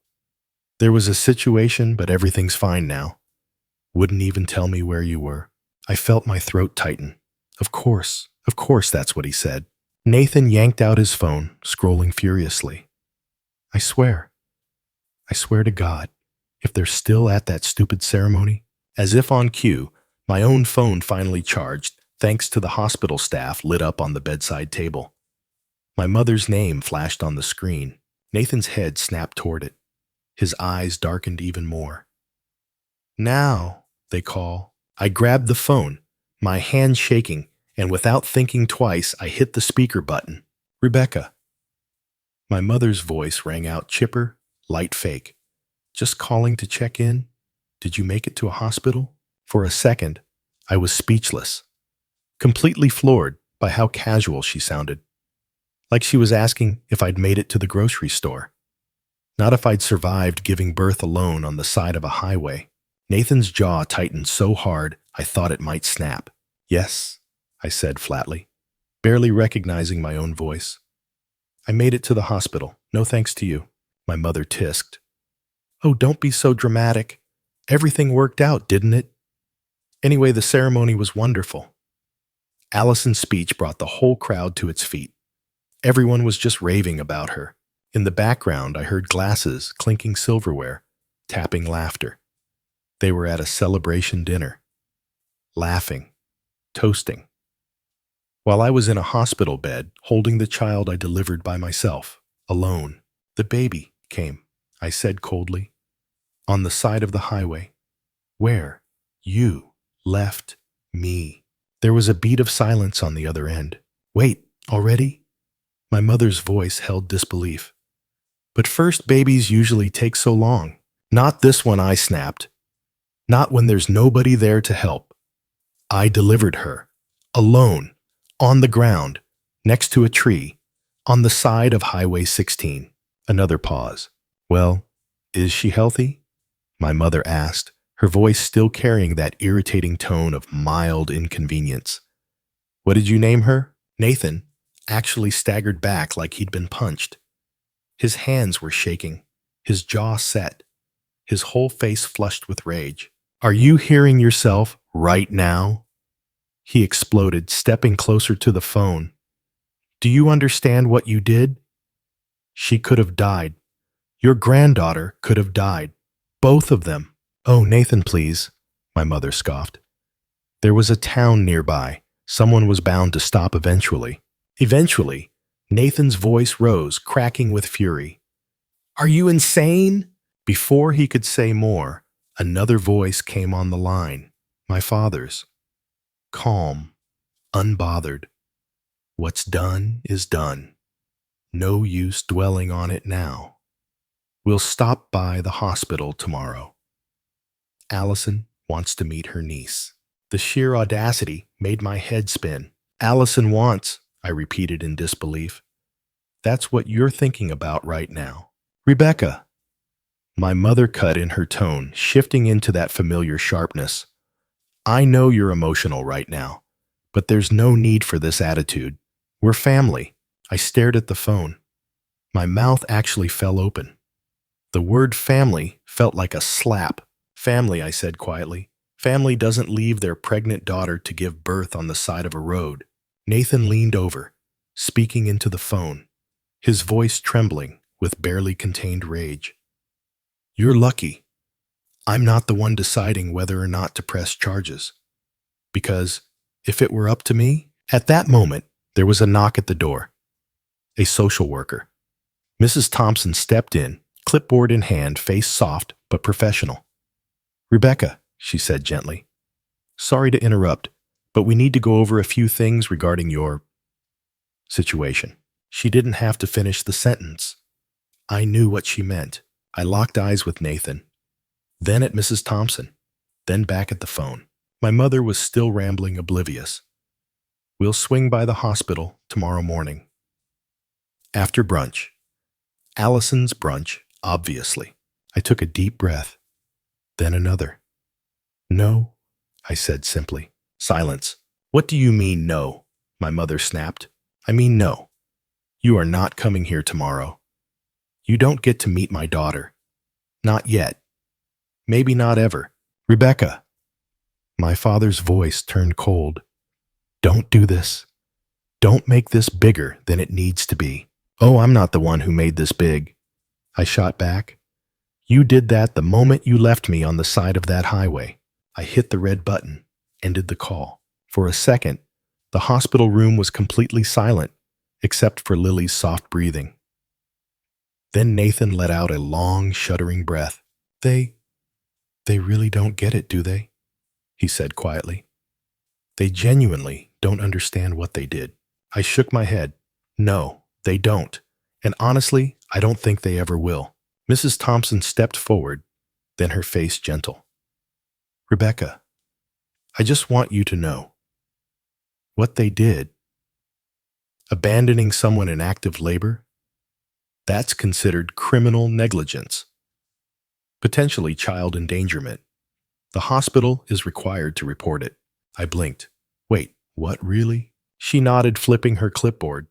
There was a situation, but everything's fine now. Wouldn't even tell me where you were." I felt my throat tighten. Of course, that's what he said. Nathan yanked out his phone, scrolling furiously. I swear to God, if they're still at that stupid ceremony." As if on cue, my own phone finally charged, thanks to the hospital staff lit up on the bedside table. My mother's name flashed on the screen. Nathan's head snapped toward it. His eyes darkened even more. "Now," they call. I grabbed the phone, my hand shaking, and without thinking twice, I hit the speaker button. "Rebecca." My mother's voice rang out chipper, light fake. "Just calling to check in. Did you make it to a hospital?" For a second, I was speechless, completely floored by how casual she sounded. Like she was asking if I'd made it to the grocery store, not if I'd survived giving birth alone on the side of a highway. Nathan's jaw tightened so hard I thought it might snap. "Yes," I said flatly, barely recognizing my own voice. "I made it to the hospital, no thanks to you," my mother tisked. "Oh, don't be so dramatic. Everything worked out, didn't it? Anyway, the ceremony was wonderful." Allison's speech brought the whole crowd to its feet. Everyone was just raving about her. In the background, I heard glasses, clinking silverware, tapping laughter. They were at a celebration dinner, laughing, toasting. While I was in a hospital bed, holding the child I delivered by myself, alone, "The baby came," I said coldly, "on the side of the highway, where you left me." There was a beat of silence on the other end. "Wait, already?" My mother's voice held disbelief. "But first babies usually take so long." "Not this one," I snapped. "Not when there's nobody there to help." I delivered her, alone, on the ground, next to a tree, on the side of Highway 16. Another pause. "Well, is she healthy?" my mother asked, her voice still carrying that irritating tone of mild inconvenience. "What did you name her?" Nathan actually staggered back like he'd been punched. His hands were shaking, his jaw set, his whole face flushed with rage. "Are you hearing yourself right now?" he exploded, stepping closer to the phone. "Do you understand what you did? She could have died. Your granddaughter could have died. Both of them." "Oh, Nathan, please," my mother scoffed. "There was a town nearby. Someone was bound to stop eventually." Eventually, Nathan's voice rose, cracking with fury. "Are you insane?" Before he could say more, another voice came on the line, my father's. Calm, unbothered. "What's done is done. No use dwelling on it now. We'll stop by the hospital tomorrow. Allison wants to meet her niece." The sheer audacity made my head spin. "Allison wants," I repeated in disbelief. "That's what you're thinking about right now." "Rebecca." My mother cut in her tone, shifting into that familiar sharpness. "I know you're emotional right now, but there's no need for this attitude. We're family." I stared at the phone. My mouth actually fell open. The word family felt like a slap. "Family," I said quietly. "Family doesn't leave their pregnant daughter to give birth on the side of a road." Nathan leaned over, speaking into the phone, his voice trembling with barely contained rage. "You're lucky. I'm not the one deciding whether or not to press charges. Because if it were up to me..." At that moment, there was a knock at the door. A social worker. Mrs. Thompson stepped in, clipboard in hand, face soft but professional. "Rebecca," she said gently, "sorry to interrupt, but we need to go over a few things regarding your situation." She didn't have to finish the sentence. I knew what she meant. I locked eyes with Nathan, then at Mrs. Thompson, then back at the phone. My mother was still rambling, oblivious. We'll swing by the hospital tomorrow morning. After brunch. Allison's brunch, obviously. I took a deep breath, then another. No, I said simply. Silence. What do you mean, no? My mother snapped. I mean, no. You are not coming here tomorrow. You don't get to meet my daughter. Not yet. Maybe not ever. Rebecca. My father's voice turned cold. Don't do this. Don't make this bigger than it needs to be. Oh, I'm not the one who made this big. I shot back. You did that the moment you left me on the side of that highway. I hit the red button, ended the call. For a second, the hospital room was completely silent, except for Lily's soft breathing. Then Nathan let out a long, shuddering breath. They really don't get it, do they? He said quietly. They genuinely don't understand what they did. I shook my head. No, they don't. And honestly, I don't think they ever will. Mrs. Thompson stepped forward, then her face gentle. Rebecca, I just want you to know. What they did, abandoning someone in active labor, that's considered criminal negligence. Potentially child endangerment. The hospital is required to report it. I blinked. Wait, what, really? She nodded, flipping her clipboard.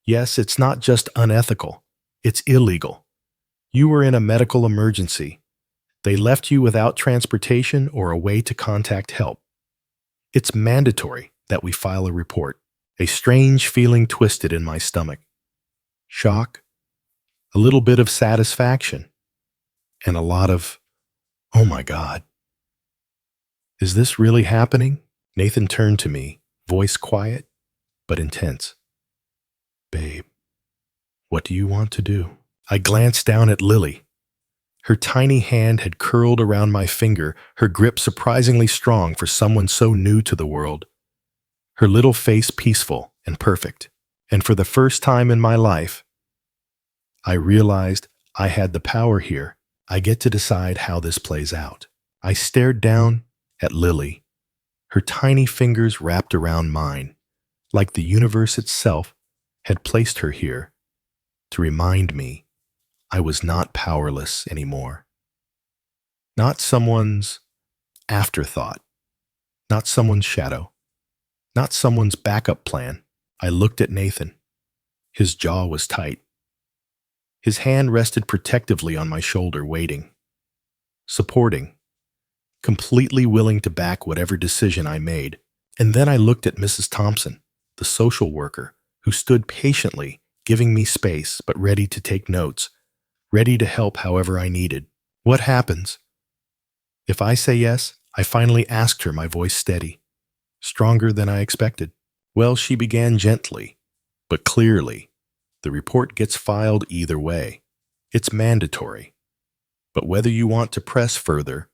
Yes, it's not just unethical. It's illegal. You were in a medical emergency. They left you without transportation or a way to contact help. It's mandatory that we file a report. A strange feeling twisted in my stomach. Shock, a little bit of satisfaction, and a lot of, oh my God. Is this really happening? Nathan turned to me, voice quiet but intense. Babe, what do you want to do? I glanced down at Lily. Her tiny hand had curled around my finger, her grip surprisingly strong for someone so new to the world. Her little face peaceful and perfect. And for the first time in my life, I realized I had the power here. I get to decide how this plays out. I stared down at Lily, her tiny fingers wrapped around mine, like the universe itself had placed her here to remind me I was not powerless anymore. Not someone's afterthought, not someone's shadow, not someone's backup plan. I looked at Nathan. His jaw was tight. His hand rested protectively on my shoulder, waiting, supporting, completely willing to back whatever decision I made. And then I looked at Mrs. Thompson, the social worker, who stood patiently, giving me space, but ready to take notes, ready to help however I needed. What happens? If I say yes, I finally asked her, my voice steady, stronger than I expected. Well, she began gently, but clearly. The report gets filed either way. It's mandatory. But whether you want to press further,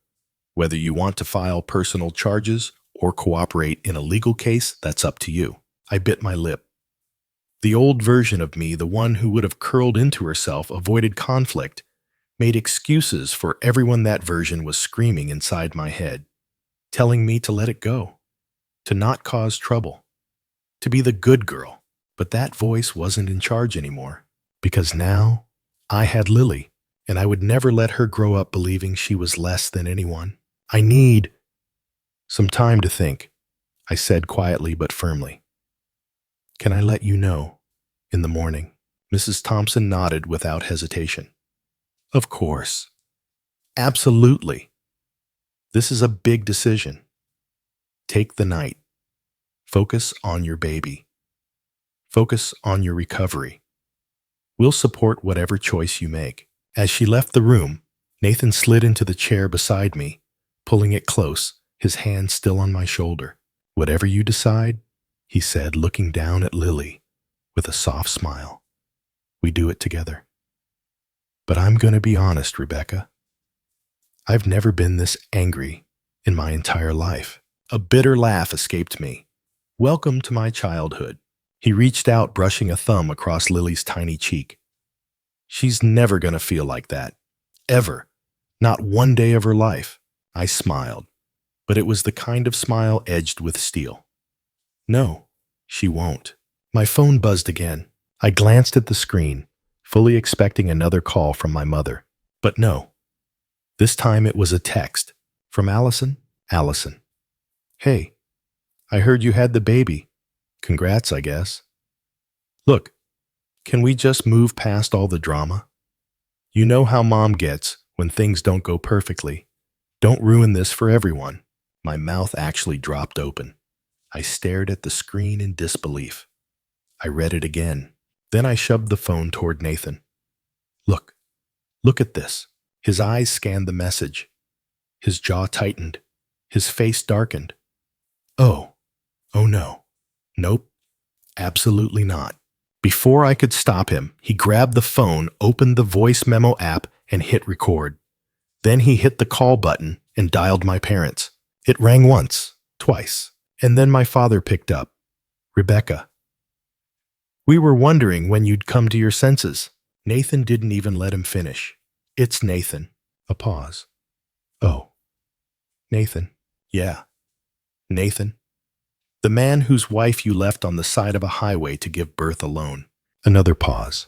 whether you want to file personal charges or cooperate in a legal case, that's up to you. I bit my lip. The old version of me, the one who would have curled into herself, avoided conflict, made excuses for everyone. That version was screaming inside my head, telling me to let it go, to not cause trouble, to be the good girl. But that voice wasn't in charge anymore, because now I had Lily, and I would never let her grow up believing she was less than anyone. I need some time to think, I said quietly but firmly. Can I let you know in the morning? Mrs. Thompson nodded without hesitation. Of course. Absolutely. This is a big decision. Take the night. Focus on your baby. Focus on your recovery. We'll support whatever choice you make. As she left the room, Nathan slid into the chair beside me, pulling it close, his hand still on my shoulder. Whatever you decide, he said, looking down at Lily with a soft smile. We do it together. But I'm going to be honest, Rebecca. I've never been this angry in my entire life. A bitter laugh escaped me. Welcome to my childhood. He reached out, brushing a thumb across Lily's tiny cheek. She's never going to feel like that. Ever. Not one day of her life. I smiled. but it was the kind of smile edged with steel. No, she won't. My phone buzzed again. I glanced at the screen, fully expecting another call from my mother. But no. This time it was a text. From Allison. Allison. Hey, I heard you had the baby. Congrats, I guess. Look, can we just move past all the drama? You know how Mom gets when things don't go perfectly. Don't ruin this for everyone. My mouth actually dropped open. I stared at the screen in disbelief. I read it again. Then I shoved the phone toward Nathan. Look at this. His eyes scanned the message. His jaw tightened. His face darkened. Oh no. Nope, absolutely not. Before I could stop him, he grabbed the phone, opened the voice memo app, and hit record. Then he hit the call button and dialed my parents. It rang once, twice, and then my father picked up. Rebecca. We were wondering when you'd come to your senses. Nathan didn't even let him finish. It's Nathan. A pause. Oh. Nathan. Yeah. Nathan. The man whose wife you left on the side of a highway to give birth alone. Another pause.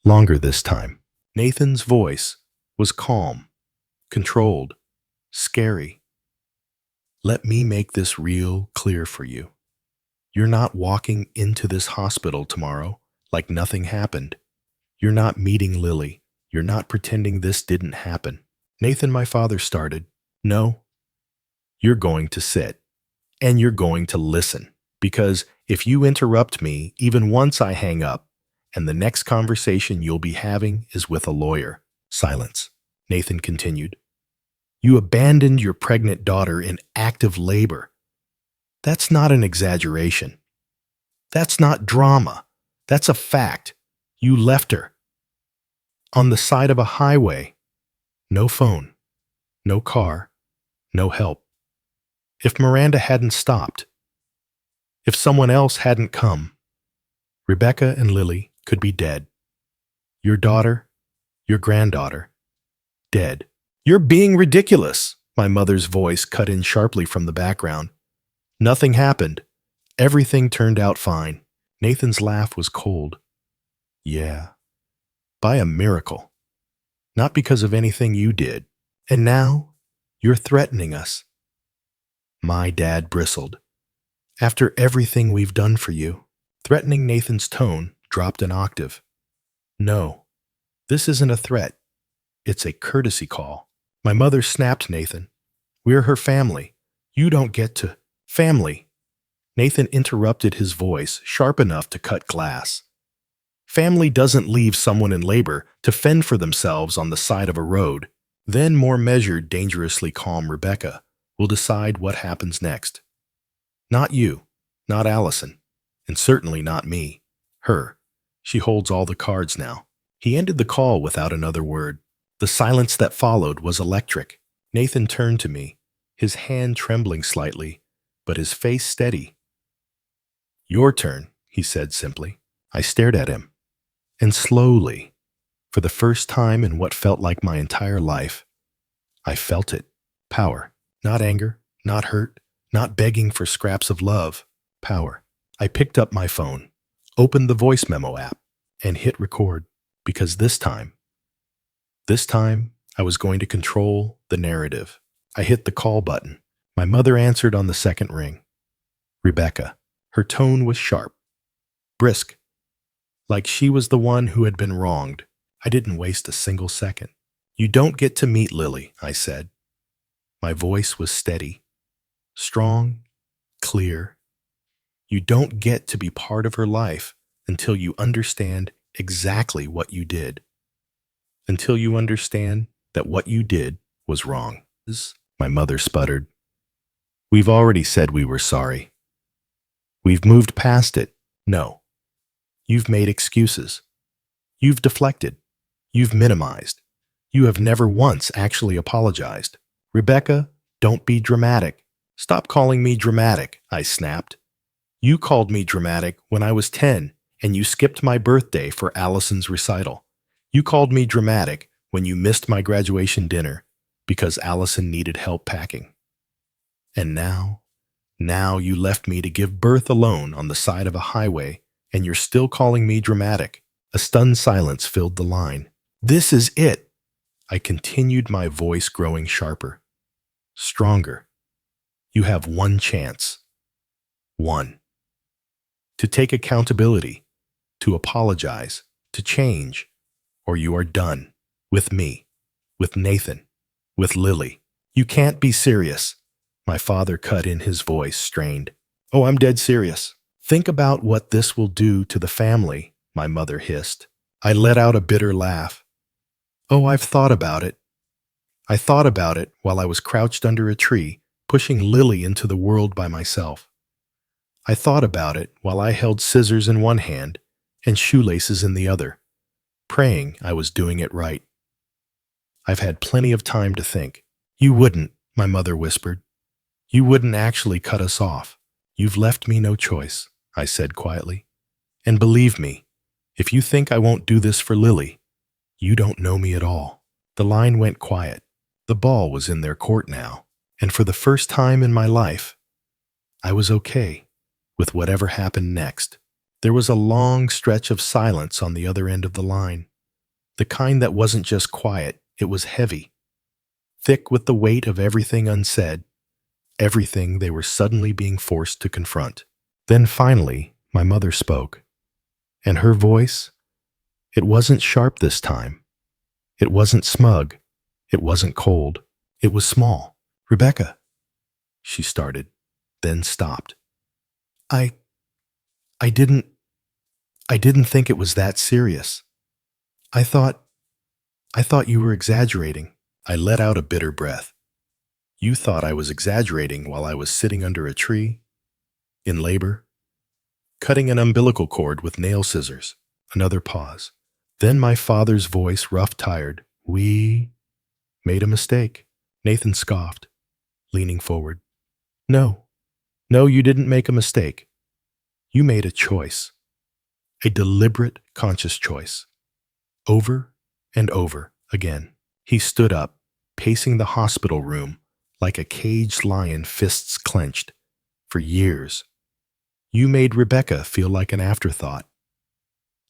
Longer this time. Nathan's voice was calm, controlled, scary. Let me make this real clear for you. You're not walking into this hospital tomorrow like nothing happened. You're not meeting Lily. You're not pretending this didn't happen. Nathan, my father started. No. You're going to sit. And you're going to listen. Because if you interrupt me, even once I hang up, and the next conversation you'll be having is with a lawyer. Silence. Nathan continued. You abandoned your pregnant daughter in active labor. That's not an exaggeration. That's not drama. That's a fact. You left her. On the side of a highway. No phone. No car. No help. If Miranda hadn't stopped, if someone else hadn't come, Rebecca and Lily could be dead. Your daughter, your granddaughter, dead. You're being ridiculous, my mother's voice cut in sharply from the background. Nothing happened. Everything turned out fine. Nathan's laugh was cold. Yeah, by a miracle. Not because of anything you did. And now, you're threatening us. My dad bristled. After everything we've done for you, threatening Nathan's tone dropped an octave. No, this isn't a threat. It's a courtesy call. My mother snapped Nathan. We're her family. You don't get to... Family. Nathan interrupted, his voice sharp enough to cut glass. Family doesn't leave someone in labor to fend for themselves on the side of a road. Then, more measured, dangerously calm Rebecca will decide what happens next. Not you, not Allison, and certainly not me. Her. She holds all the cards now. He ended the call without another word. The silence that followed was electric. Nathan turned to me, his hand trembling slightly, but his face steady. Your turn, he said simply. I stared at him. And slowly, for the first time in what felt like my entire life, I felt it. Power. Not anger, not hurt, not begging for scraps of love. Power. I picked up my phone, opened the voice memo app, and hit record, because this time I was going to control the narrative. I hit the call button. My mother answered on the second ring. Rebecca. Her tone was sharp, brisk, like she was the one who had been wronged. I didn't waste a single second. You don't get to meet Lily, I said. My voice was steady, strong, clear. You don't get to be part of her life until you understand exactly what you did. Until you understand that what you did was wrong. My mother sputtered. We've already said we were sorry. We've moved past it. No. You've made excuses. You've deflected. You've minimized. You have never once actually apologized. Rebecca, don't be dramatic. Stop calling me dramatic, I snapped. You called me dramatic when I was 10, and you skipped my birthday for Allison's recital. You called me dramatic when you missed my graduation dinner because Allison needed help packing. And now you left me to give birth alone on the side of a highway, and you're still calling me dramatic. A stunned silence filled the line. This is it. I continued, my voice growing sharper, stronger. You have one chance. One. To take accountability, to apologize, to change, or you are done. With me, with Nathan, with Lily. You can't be serious. My father cut in, his voice strained. Oh, I'm dead serious. Think about what this will do to the family, my mother hissed. I let out a bitter laugh. Oh, I've thought about it. I thought about it while I was crouched under a tree, pushing Lily into the world by myself. I thought about it while I held scissors in one hand and shoelaces in the other, praying I was doing it right. I've had plenty of time to think. You wouldn't, my mother whispered. You wouldn't actually cut us off. You've left me no choice, I said quietly. And believe me, if you think I won't do this for Lily, you don't know me at all. The line went quiet. The ball was in their court now, and for the first time in my life, I was okay with whatever happened next. There was a long stretch of silence on the other end of the line, the kind that wasn't just quiet, it was heavy, thick with the weight of everything unsaid, everything they were suddenly being forced to confront. Then finally, my mother spoke, and her voice, it wasn't sharp this time. It wasn't smug. It wasn't cold. It was small. Rebecca, she started, then stopped. I didn't think it was that serious. I thought you were exaggerating. I let out a bitter breath. You thought I was exaggerating while I was sitting under a tree, in labor, cutting an umbilical cord with nail scissors. Another pause. Then my father's voice, rough, tired. We made a mistake. Nathan scoffed, leaning forward. No, you didn't make a mistake. You made a choice. A deliberate, conscious choice. Over and over again. He stood up, pacing the hospital room like a caged lion, fists clenched. For years, you made Rebecca feel like an afterthought,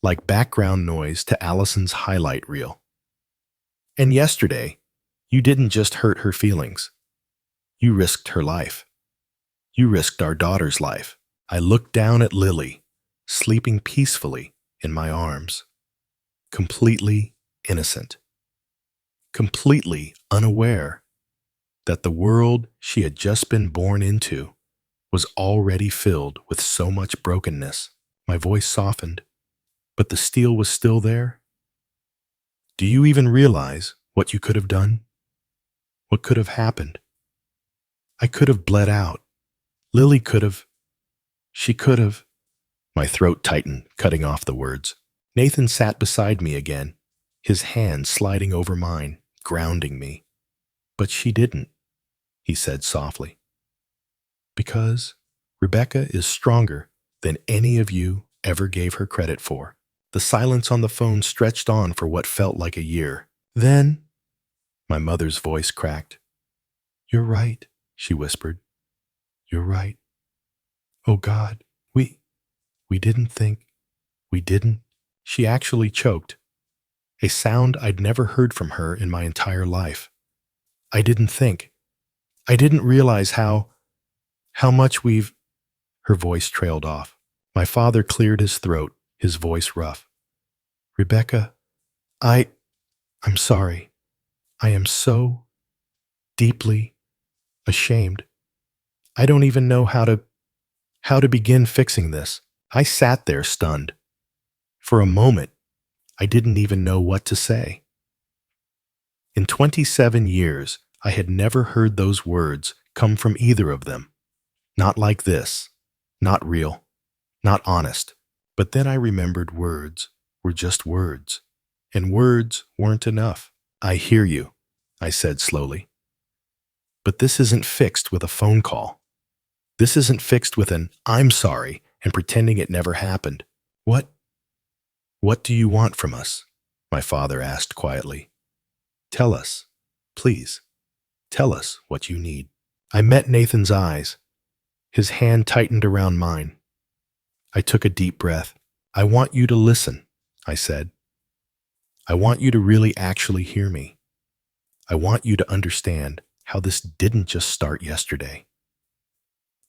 like background noise to Allison's highlight reel. And yesterday, you didn't just hurt her feelings. You risked her life. You risked our daughter's life. I looked down at Lily, sleeping peacefully in my arms, completely innocent, completely unaware that the world she had just been born into was already filled with so much brokenness. My voice softened, but the steel was still there. Do you even realize what you could have done? What could have happened? I could have bled out. Lily could have. She could have. My throat tightened, cutting off the words. Nathan sat beside me again, his hand sliding over mine, grounding me. But she didn't, he said softly. Because Rebecca is stronger than any of you ever gave her credit for. The silence on the phone stretched on for what felt like a year. Then, my mother's voice cracked. You're right, she whispered. You're right. Oh God, we didn't think. We didn't. She actually choked, a sound I'd never heard from her in my entire life. I didn't think. I didn't realize how much we've. Her voice trailed off. My father cleared his throat, his voice rough. Rebecca, I'm sorry. I am so deeply ashamed. I don't even know how to begin fixing this. I sat there stunned. For a moment, I didn't even know what to say. In 27 years, I had never heard those words come from either of them. Not like this. Not real. Not honest. But then I remembered words were just words. And words weren't enough. I hear you, I said slowly. But this isn't fixed with a phone call. This isn't fixed with an I'm sorry and pretending it never happened. What do you want from us? My father asked quietly. Tell us, please. Tell us what you need. I met Nathan's eyes. His hand tightened around mine. I took a deep breath. I want you to listen, I said. I want you to really actually hear me. I want you to understand how this didn't just start yesterday.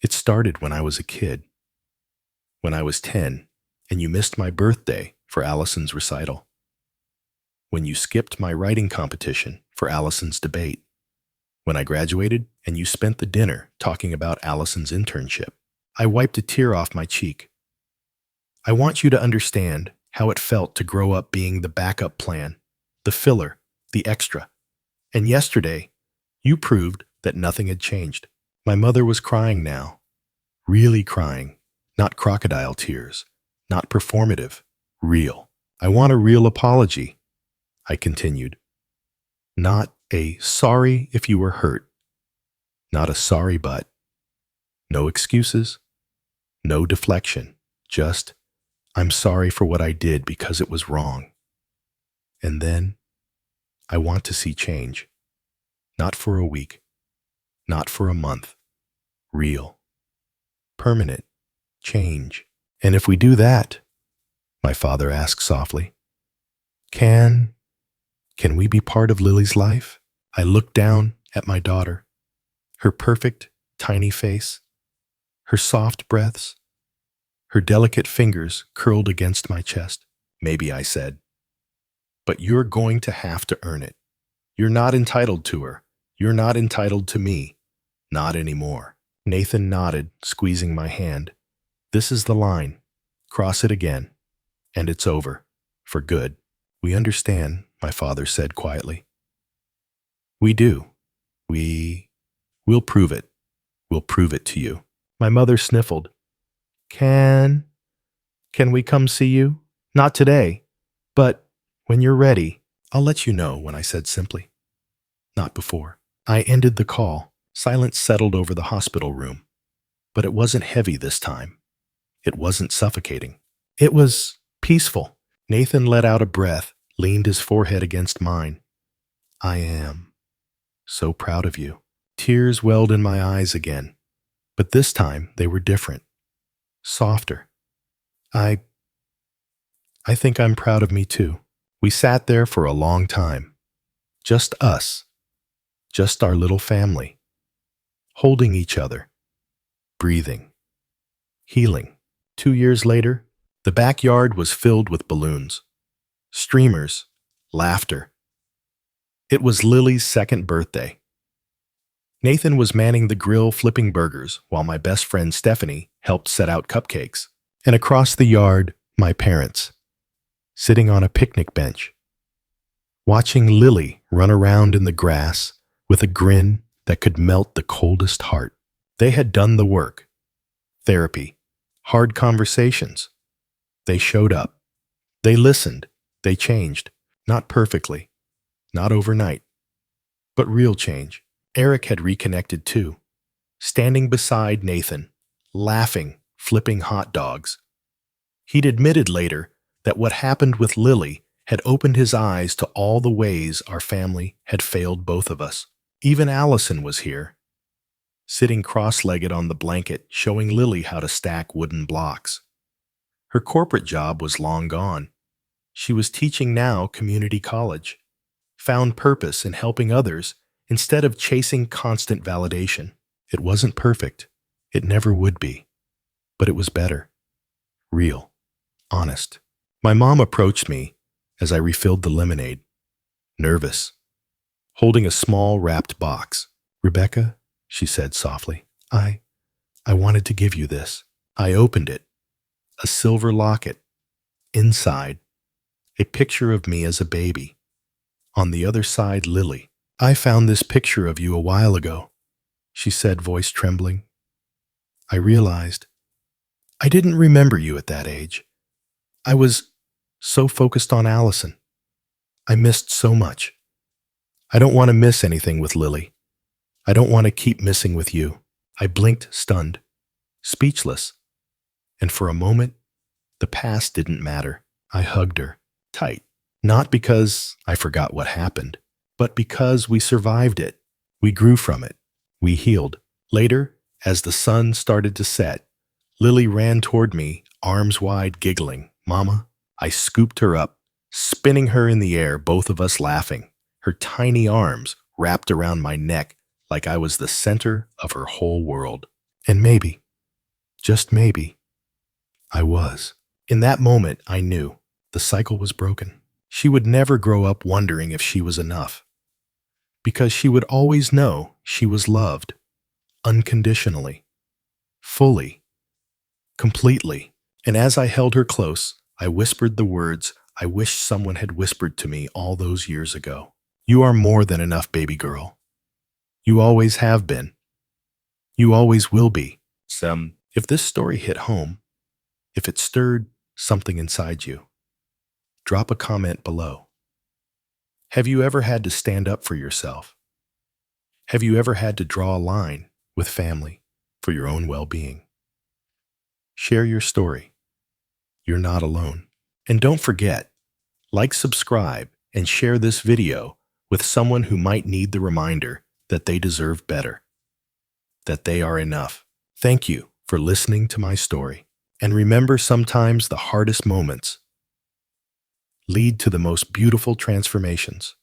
It started when I was a kid. When I was 10, and you missed my birthday for Allison's recital. When you skipped my writing competition for Allison's debate. When I graduated and you spent the dinner talking about Allison's internship. I wiped a tear off my cheek. I want you to understand how it felt to grow up being the backup plan, the filler, the extra. And yesterday, you proved that nothing had changed. My mother was crying now. Really crying. Not crocodile tears. Not performative. Real. I want a real apology, I continued. Not a sorry if you were hurt. Not a sorry but. No excuses. No deflection. Just, I'm sorry for what I did because it was wrong. And then, I want to see change. Not for a week. Not for a month. Real. Permanent. Change. And if we do that, my father asked softly, Can we be part of Lily's life? I looked down at my daughter, her perfect, tiny face, her soft breaths, her delicate fingers curled against my chest. Maybe, I said, but you're going to have to earn it. You're not entitled to her. You're not entitled to me. Not anymore. Nathan nodded, squeezing my hand. This is the line. Cross it again. And it's over. For good. We understand, my father said quietly. We do. We'll prove it. We'll prove it to you. My mother sniffled. Can we come see you? Not today, but when you're ready, I'll let you know when I said simply. Not before. I ended the call. Silence settled over the hospital room. But it wasn't heavy this time. It wasn't suffocating. It was peaceful. Nathan let out a breath, leaned his forehead against mine. I am so proud of you. Tears welled in my eyes again, but this time they were different, softer. I think I'm proud of me too. We sat there for a long time. Just us. Just our little family. Holding each other. Breathing. Healing. 2 years later, the backyard was filled with balloons. Streamers. Laughter. It was Lily's second birthday. Nathan was manning the grill flipping burgers while my best friend Stephanie helped set out cupcakes. And across the yard, my parents, sitting on a picnic bench, watching Lily run around in the grass with a grin that could melt the coldest heart. They had done the work. Therapy. Hard conversations. They showed up. They listened. They changed. Not perfectly. Not overnight. But real change. Eric had reconnected too. Standing beside Nathan. Laughing. Flipping hot dogs. He'd admitted later that what happened with Lily had opened his eyes to all the ways our family had failed both of us. Even Allison was here, sitting cross-legged on the blanket, showing Lily how to stack wooden blocks. Her corporate job was long gone. She was teaching now community college, found purpose in helping others instead of chasing constant validation. It wasn't perfect. It never would be. But it was better. Real. Honest. My mom approached me as I refilled the lemonade, nervous, holding a small wrapped box. Rebecca, she said softly, I wanted to give you this. I opened it. A silver locket. Inside, a picture of me as a baby. On the other side, Lily. I found this picture of you a while ago, she said, voice trembling. I realized I didn't remember you at that age. I was so focused on Allison. I missed so much. I don't want to miss anything with Lily. I don't want to keep missing with you. I blinked, stunned, speechless. And for a moment, the past didn't matter. I hugged her, tight. Not because I forgot what happened, but because we survived it. We grew from it. We healed. Later, as the sun started to set, Lily ran toward me, arms wide, giggling. Mama, I scooped her up, spinning her in the air, both of us laughing, her tiny arms wrapped around my neck like I was the center of her whole world. And maybe, just maybe, I was. In that moment, I knew the cycle was broken. She would never grow up wondering if she was enough, because she would always know she was loved, unconditionally, fully, completely. And as I held her close, I whispered the words I wished someone had whispered to me all those years ago. You are more than enough, baby girl. You always have been. You always will be. If this story hit home, if it stirred something inside you, drop a comment below. Have you ever had to stand up for yourself? Have you ever had to draw a line with family for your own well-being? Share your story. You're not alone. And don't forget, like, subscribe, and share this video with someone who might need the reminder that they deserve better, that they are enough. Thank you for listening to my story. And remember, sometimes the hardest moments lead to the most beautiful transformations.